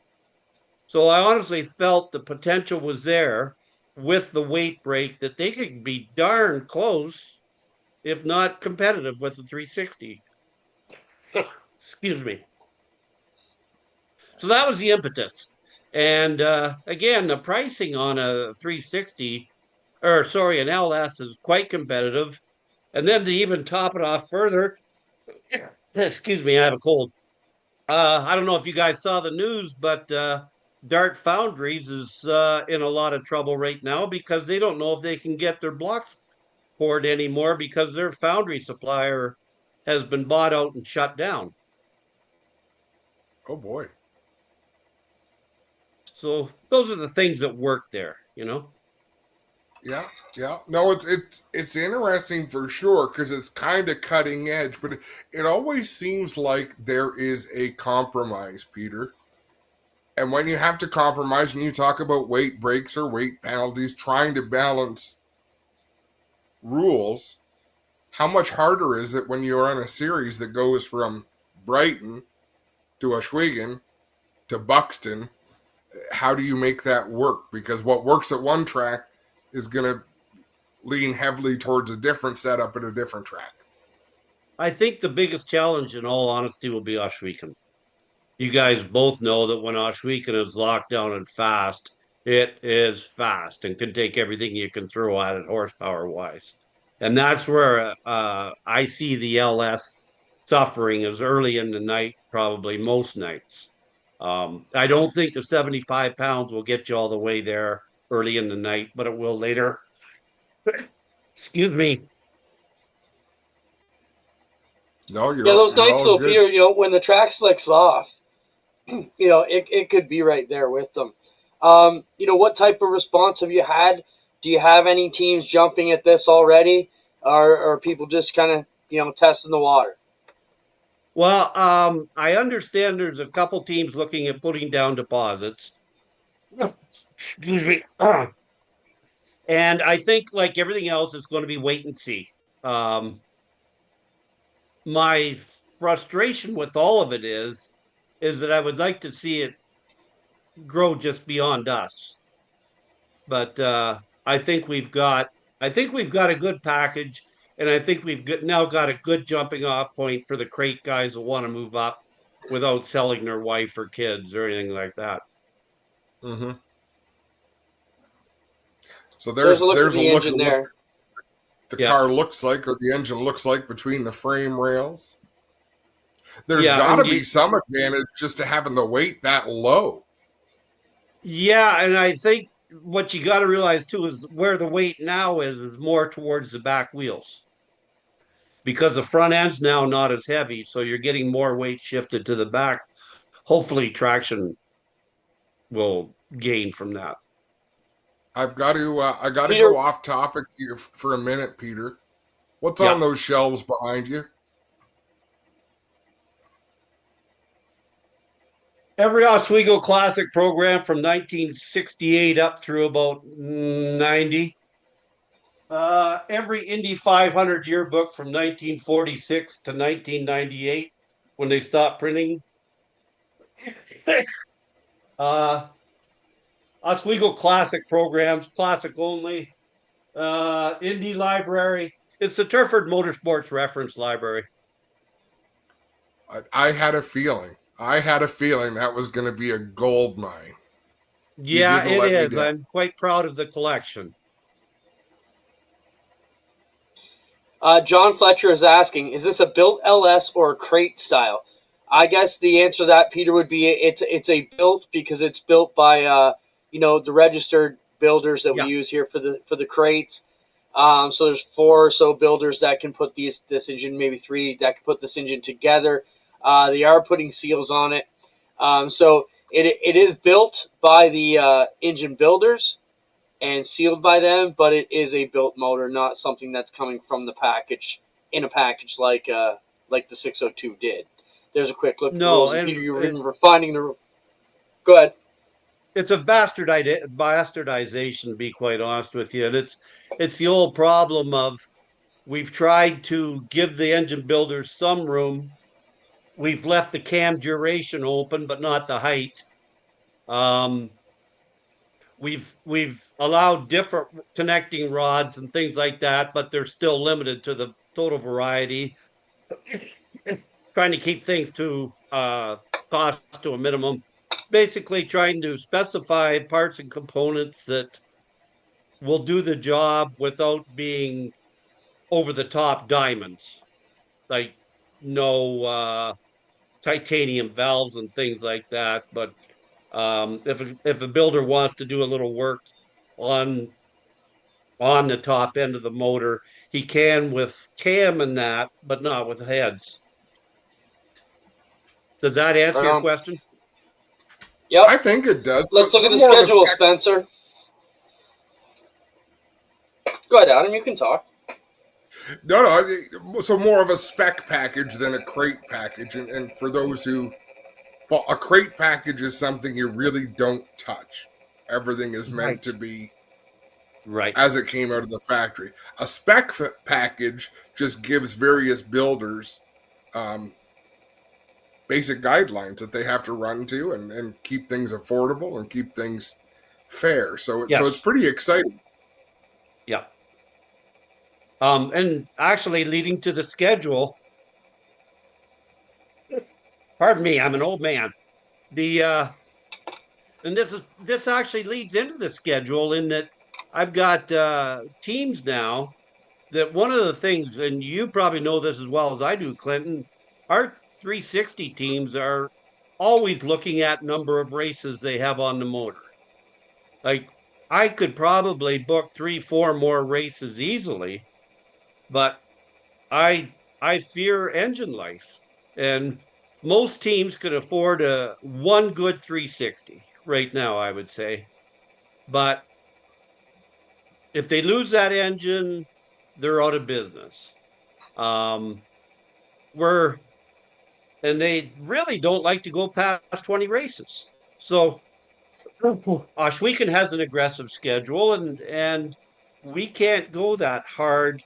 So I honestly felt the potential was there with the weight break that they could be darn close, if not competitive, with the 360. Excuse me. So that was the impetus. And again, the pricing on a 360, an LS is quite competitive. And then to even top it off further, excuse me, I have a cold. I don't know if you guys saw the news, but Dart Foundries is in a lot of trouble right now because they don't know if they can get their blocks poured anymore because their foundry supplier has been bought out and shut down. Oh boy. So those are the things that work there, Yeah. No, it's interesting for sure because it's kind of cutting edge, but it always seems like there is a compromise, Peter. And when you have to compromise and you talk about weight breaks or weight penalties, trying to balance rules, how much harder is it when you're on a series that goes from Brighton to Oswego to Buxton? How do you make that work? Because what works at one track is going to lean heavily towards a different setup at a different track. I think the biggest challenge, in all honesty, will be Oshweekon. You guys both know that when Oshweekon is locked down and fast, it is fast and can take everything you can throw at it horsepower wise. And that's where I see the LS suffering is early in the night, probably most nights. I don't think the 75 pounds will get you all the way there early in the night, but it will later. Excuse me. No, Yeah, those you're nights all though, good. Peter, when the track slicks off, it could be right there with them. What type of response have you had? Do you have any teams jumping at this already? Or are people just kind of, testing the water? Well, I understand there's a couple teams looking at putting down deposits. Excuse me. And I think, like everything else, it's going to be wait and see. My frustration with all of it is that I would like to see it grow just beyond us. But I think we've got a good package, and I think now got a good jumping off point for the crate guys who want to move up without selling their wife or kids or anything like that. Mm-hmm. So There's a look at a the look engine at there. what the car looks like, or the engine looks like between the frame rails. There's got to be some advantage just to having the weight that low. Yeah, and I think what you got to realize too is where the weight now is more towards the back wheels, because the front end's now not as heavy, so you're getting more weight shifted to the back. Hopefully, traction will gain from that. I got to Peter, go off topic here for a minute, Peter. What's on those shelves behind you? Every Oswego Classic program from 1968 up through about 90. Every Indy 500 yearbook from 1946 to 1998 when they stopped printing. Oswego Classic programs, classic only. Indy Library. It's the Turford Motorsports Reference Library. I had a feeling. That was going to be a gold mine. Yeah, it is. I'm quite proud of the collection. John Fletcher is asking, is this a built LS or a crate style? I guess the answer to that, Peter, would be it's a built because it's built by the registered builders that we use here for the crates. So there's 4 or so builders that can put this engine, maybe 3 that can put this engine together. They are putting seals on it. So it is built by the engine builders and sealed by them, but it is a built motor, not something that's coming from the package in a package like the 602 did. There's a quick look at the rules. And Peter, you were even refining the. Go ahead. It's a bastardization, to be quite honest with you. And it's the old problem of we've tried to give the engine builders some room. We've left the cam duration open, but not the height. We've allowed different connecting rods and things like that, but they're still limited to the total variety. Trying to keep things to cost to a minimum. Basically trying to specify parts and components that will do the job without being over the top diamonds, like no titanium valves and things like that. But if a builder wants to do a little work on the top end of the motor, he can with cam and that, but not with heads. Does that answer your question? Yep. I think it does. Let's look at the schedule, Spencer. Go ahead, Adam. You can talk. No. So more of a spec package than a crate package. And for those who... Well, a crate package is something you really don't touch. Everything is meant to be as it came out of the factory. A spec package just gives various builders basic guidelines that they have to run to and keep things affordable and keep things fair. So it's pretty exciting. Yeah. And actually leading to the schedule, pardon me, I'm an old man. The and this actually leads into the schedule in that I've got teams now that one of the things, and you probably know this as well as I do, Clinton, our 360 teams are always looking at number of races they have on the motor. Like I could probably book 3, 4 more races easily, but I fear engine life, and most teams could afford a one good 360 right now, I would say. But if they lose that engine, they're out of business. Um, we're and they really don't like to go past 20 races. So Oshweekon has an aggressive schedule, and we can't go that hard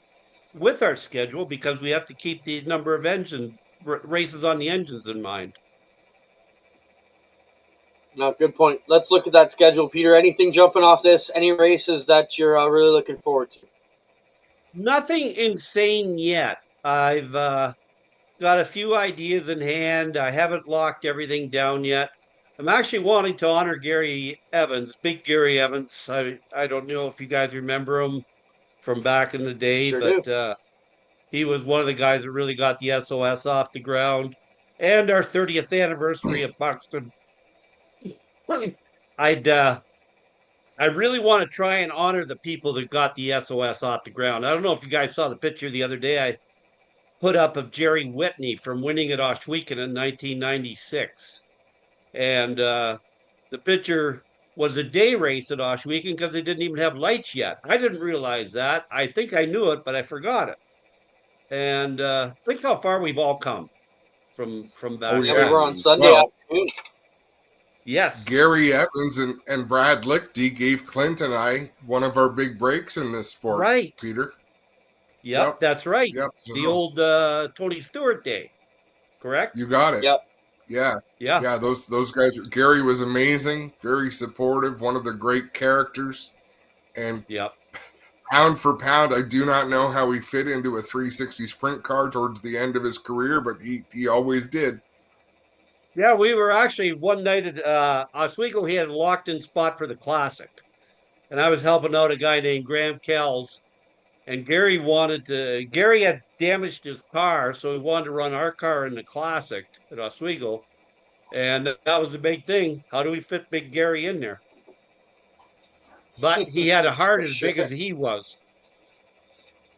with our schedule because we have to keep the number of engine races on the engines in mind. No, good point. Let's look at that schedule, Peter. Anything jumping off this? Any races that you're really looking forward to? Nothing insane yet. I've got a few ideas in hand. I haven't locked everything down yet. I'm actually wanting to honor Gary Evans, big Gary Evans. I don't know if you guys remember him from back in the day, Sure but do. he was one of the guys that really got the SOS off the ground. And our 30th anniversary at Buxton. I'd I really want to try and honor the people that got the SOS off the ground. I don't know if you guys saw the picture the other day I put up of Jerry Whitney from winning at Oshweekon in 1996. And the picture was a day race at Oshweekon because they didn't even have lights yet. I didn't realize that. I think I knew it, but I forgot it. And think how far we've all come from back. Oh, Yeah, we yeah. were on Sunday Well, afternoons. Yes. Gary Evans and Brad Lichty gave Clint and I one of our big breaks in this sport, Right. Peter. Yep, that's right. Yep. The old Tony Stewart day, correct? You got it. Yep. Yeah. Yeah. Yeah, those guys. Gary was amazing, very supportive, one of the great characters. And Yep. pound for pound, I do not know how he fit into a 360 sprint car towards the end of his career, but he always did. Yeah, we were actually one night at Oswego. He had a locked in spot for the Classic. And I was helping out a guy named Graham Kells. And Gary had damaged his car, so he wanted to run our car in the Classic at Oswego. And that was the big thing. How do we fit Big Gary in there? But he had a heart as big as he was.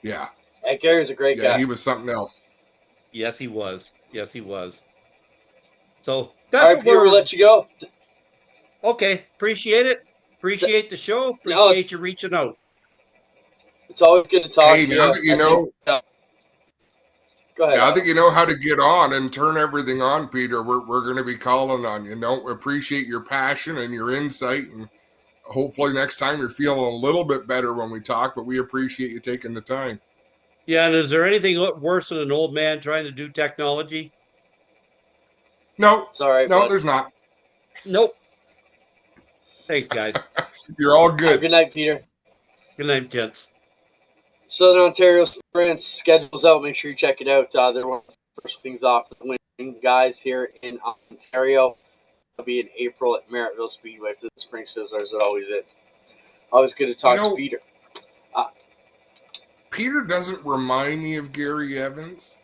Yeah. Hey, Gary's a great guy. He was something else. Yes, he was. Yes, he was. So All that's right, what Peter, we'll let you go. Okay. Appreciate it. Appreciate the show. Appreciate you reaching out. It's always good to talk Hey, to now you. that you know, Go ahead. now that you know how to get on and turn everything on, Peter, we're going to be calling on you. No, appreciate your passion and your insight, and hopefully next time you're feeling a little bit better when we talk. But we appreciate you taking the time. Yeah, and is there anything worse than an old man trying to do technology? No, It's all right. no, bud. there's not. Nope. Thanks, guys. You're all Have a good. good night, Peter. Good night, gents. Southern Ontario Sprints schedule's out. Make sure you check it out. They're one of the first things off the winning guys here in Ontario. It'll be in April at Merrittville Speedway for the Spring Sizzlers. It always is. Always good to talk to Peter. Peter doesn't remind me of Gary Evans,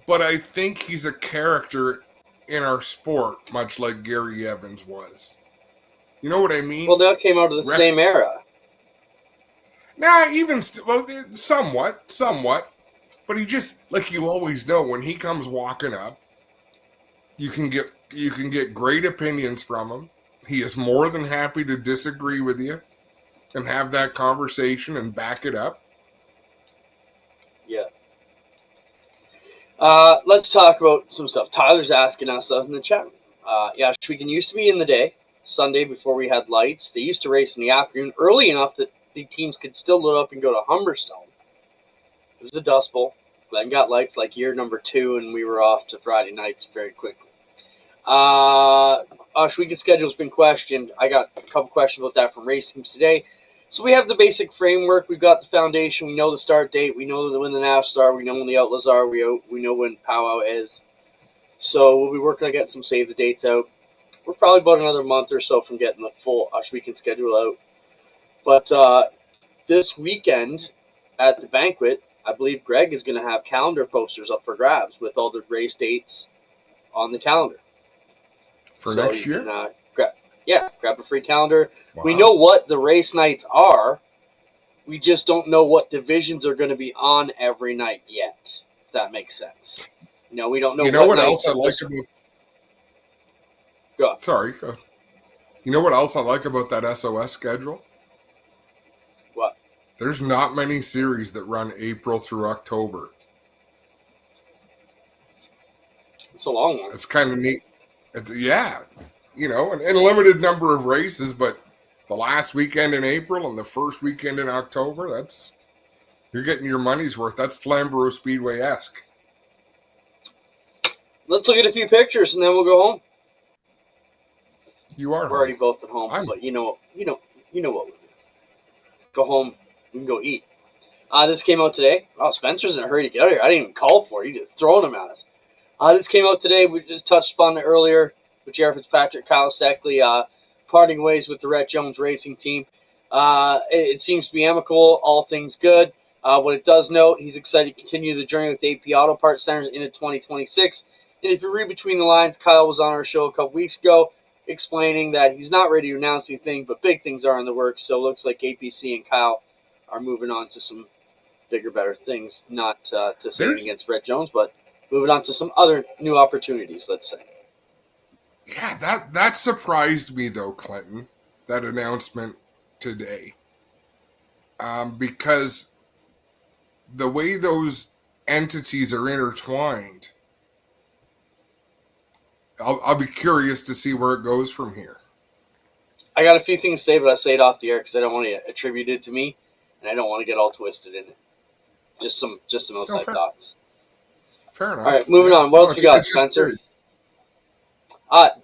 but I think he's a character in our sport, much like Gary Evans was. You know what I mean? Well, they all came out of the same era. Nah, even somewhat. But he just, like you always know, when he comes walking up, you can get great opinions from him. He is more than happy to disagree with you and have that conversation and back it up. Yeah. Let's talk about some stuff. Tyler's asking us in the chat room. Yeah, Oshweekon used to be in the day, Sunday before we had lights. They used to race in the afternoon early enough that the teams could still load up and go to Humberstone. It was a Dust Bowl. Then got lights like year number 2, and we were off to Friday nights very quickly. Oshweekon schedule's been questioned. I got a couple questions about that from race teams today. So we have the basic framework. We've got the foundation. We know the start date. We know when the Nationals are. We know when the Outlaws are. We know when powwow is. So we'll be working on getting some save the dates out. We're probably about another month or so from getting the full Ush Weekend schedule out. But this weekend at the banquet, I believe Greg is going to have calendar posters up for grabs with all the race dates on the calendar. For So next year? Grab a free calendar. Wow. We know what the race nights are. We just don't know what divisions are going to be on every night yet, if that makes sense. We don't know. You know what night else I like about? Go on. Sorry. Go. You know what else I like about that SOS schedule? What? There's not many series that run April through October. It's a long one. It's kind of neat. Yeah, and a limited number of races, but the last weekend in April and the first weekend in October, you're getting your money's worth. That's Flamborough Speedway-esque. Let's look at a few pictures and then we'll go home. You are. We're already both at home, I'm- but you know what we do. Go home. We can go eat. This came out today. Oh, Spencer's in a hurry to get out of here. I didn't even call for it. He just throwing them at us. This came out today. We just touched upon it earlier with Jared Fitzpatrick, Kyle Steckley, parting ways with the Rhett Jones Racing team. It seems to be amicable. All things good. What it does note, he's excited to continue the journey with AP Auto Parts Centers into 2026. And if you read between the lines, Kyle was on our show a couple weeks ago explaining that he's not ready to announce anything, but big things are in the works. So it looks like APC and Kyle are moving on to some bigger, better things. Not to say anything against Rhett Jones, but moving on to some other new opportunities, let's say. Yeah, that surprised me, though, Clinton, that announcement today. Because the way those entities are intertwined, I'll be curious to see where it goes from here. I got a few things to say, but I'll say it off the air because I don't want to attribute it to me, and I don't want to get all twisted in it. Just some outside thoughts. Fair enough. All right, moving on. What else you got, Spencer?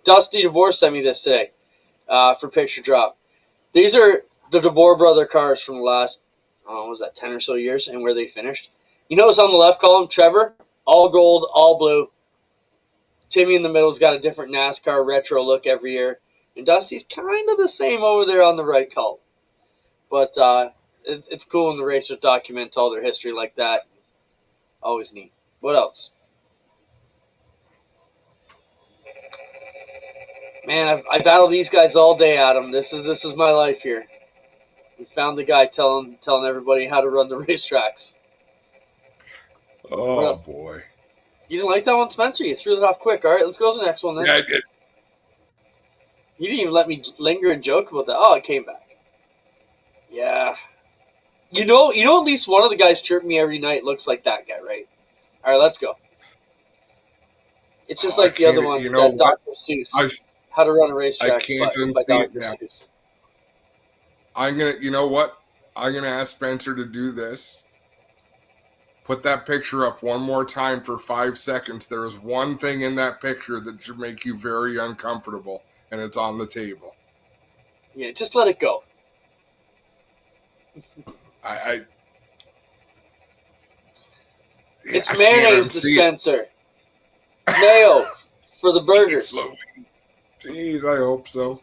Dusty DeVore sent me this today for picture drop. These are the DeVore brother cars from the last, what was that, 10 or so years, and where they finished. You notice on the left column, Trevor, all gold, all blue. Timmy in the middle's got a different NASCAR retro look every year. And Dusty's kind of the same over there on the right column. But it's cool when the racers document all their history like that. Always neat. What else? Man, I battle these guys all day, Adam. This is my life here. We found the guy telling everybody how to run the racetracks. Oh, boy. You didn't like that one, Spencer? You threw it off quick. All right, let's go to the next one then. Yeah, I did. You didn't even let me linger and joke about that. Oh, it came back. Yeah. You know, at least one of the guys chirp me every night looks like that guy, right? All right, let's go. It's just like the other one, that Dr. Seuss. How to run a racetrack. I can't unsee it now. You know what? I'm going to ask Spencer to do this. Put that picture up one more time for 5 seconds. There is one thing in that picture that should make you very uncomfortable, and it's on the table. Yeah, just let it go. It's mayonnaise dispenser. Mayo for the burgers. Jeez, I hope so.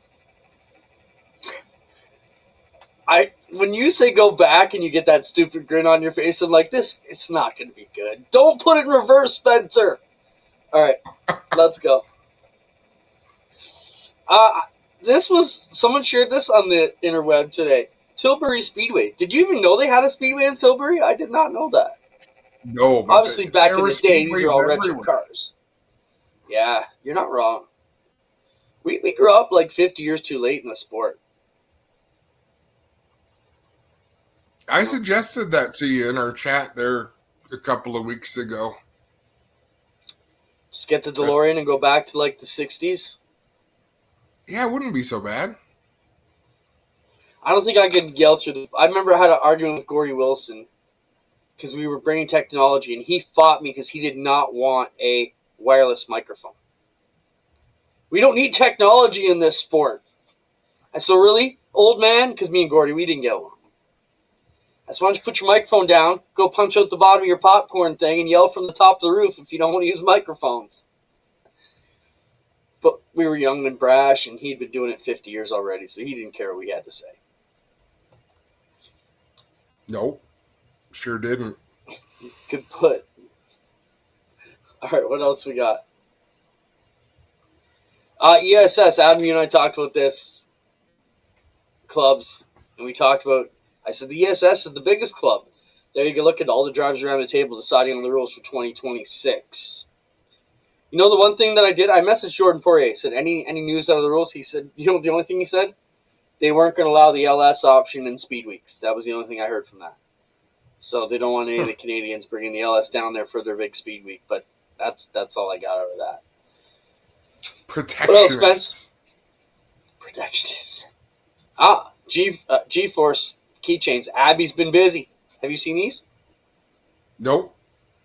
When you say go back and you get that stupid grin on your face, I'm like, it's not going to be good. Don't put it in reverse, Spencer. All right, let's go. Someone shared this on the interweb today. Tilbury Speedway. Did you even know they had a speedway in Tilbury? I did not know that. No, but obviously back in the day, these are all retro cars. Yeah, you're not wrong. We grew up like 50 years too late in the sport. I suggested that to you in our chat there a couple of weeks ago. Just get the DeLorean and go back to like the 60s? Yeah, it wouldn't be so bad. I don't think I could yell through I remember I had an argument with Gordy Wilson because we were bringing technology, and he fought me because he did not want a wireless microphone. We don't need technology in this sport. And so really, old man, because me and Gordy, we didn't get along. I said, why don't you put your microphone down, go punch out the bottom of your popcorn thing, and yell from the top of the roof if you don't want to use microphones. But we were young and brash, and he'd been doing it 50 years already, so he didn't care what we had to say. Nope. Sure didn't. Good put. All right, what else we got? ESS, Adam, you and I talked about this. Clubs, and we talked about, I said the ESS is the biggest club. There you can look at all the drivers around the table deciding on the rules for 2026. You know the one thing that I did? I messaged Jordan Poirier. Said, any news out of the rules? He said, you know the only thing he said? They weren't going to allow the LS option in speed weeks. That was the only thing I heard from that. So they don't want any of the Canadians bringing the LS down there for their big speed week. But that's all I got out of that. Protectionists. Protectionists. G-Force keychains. Abby's been busy. Have you seen these? Nope.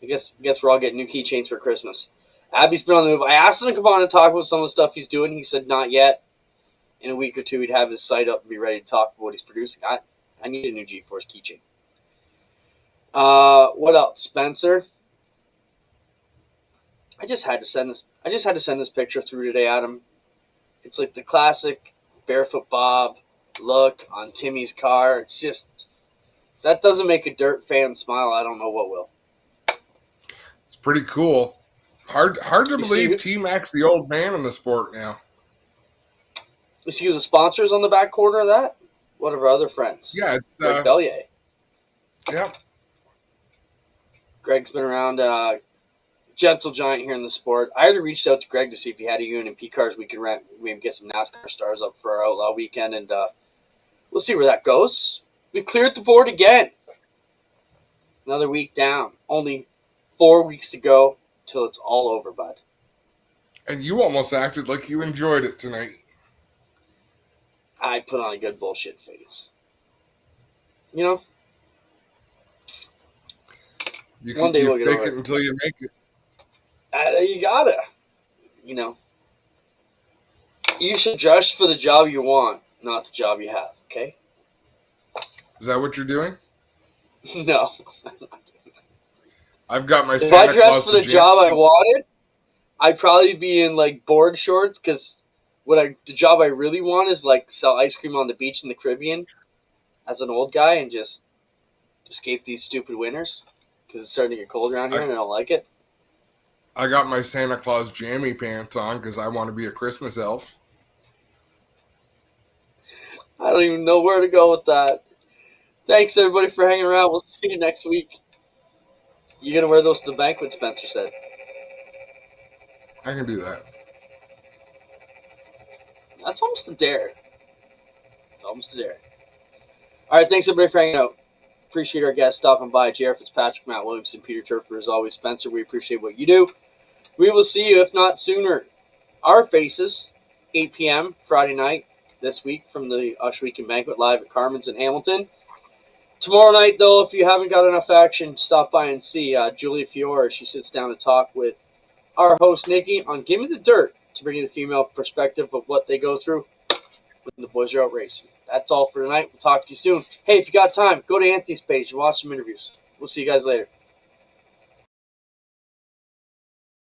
I guess we're all getting new keychains for Christmas. Abby's been on the move. I asked him to come on and talk about some of the stuff he's doing. He said not yet. In a week or two, he'd have his site up and be ready to talk about what he's producing. I need a new G-Force keychain. What else? Spencer. I just had to send this picture through today, Adam. It's like the classic Barefoot Bob look on Timmy's car. It's just, that doesn't make a dirt fan smile. I don't know what will. It's pretty cool. Hard to believe T-Mac's the old man in the sport now. You see who the sponsors on the back corner of that? One of our other friends. Yeah, it's Greg Bellier. Yeah. Greg's been around, gentle giant here in the sport. I already reached out to Greg to see if he had a UNP cars we could rent. Maybe get some NASCAR stars up for our Outlaw weekend, and we'll see where that goes. We cleared the board again. Another week down. Only 4 weeks to go till it's all over, bud. And you almost acted like you enjoyed it tonight. I put on a good bullshit face. You know? One day we'll fake it until you make it. You gotta. You know. You should dress for the job you want, not the job you have, okay? Is that what you're doing? No. I've got my if Santa I dressed Claus for the job I wanted, I'd probably be in like board shorts, because the job I really want is like sell ice cream on the beach in the Caribbean as an old guy and just escape these stupid winters because it's starting to get cold around here and I don't like it. I got my Santa Claus jammy pants on because I want to be a Christmas elf. I don't even know where to go with that. Thanks everybody for hanging around. We'll see you next week. You gonna wear those to the banquet, Spencer said. I can do that. That's almost a dare. It's almost a dare. All right, thanks everybody for hanging out. Appreciate our guests stopping by. J.R. Fitzpatrick, Matt Williamson, Peter Turfer, as always. Spencer, we appreciate what you do. We will see you, if not sooner. Our faces, 8 p.m. Friday night this week from the Ush Weekend Banquet live at Carmen's in Hamilton. Tomorrow night, though, if you haven't got enough action, stop by and see Julia Fiore. She sits down to talk with our host, Nikki, on Give Me the Dirt, to bring you the female perspective of what they go through when the boys are out racing. That's all for tonight. We'll talk to you soon. Hey, if you got time, go to Anthony's page and watch some interviews. We'll see you guys later.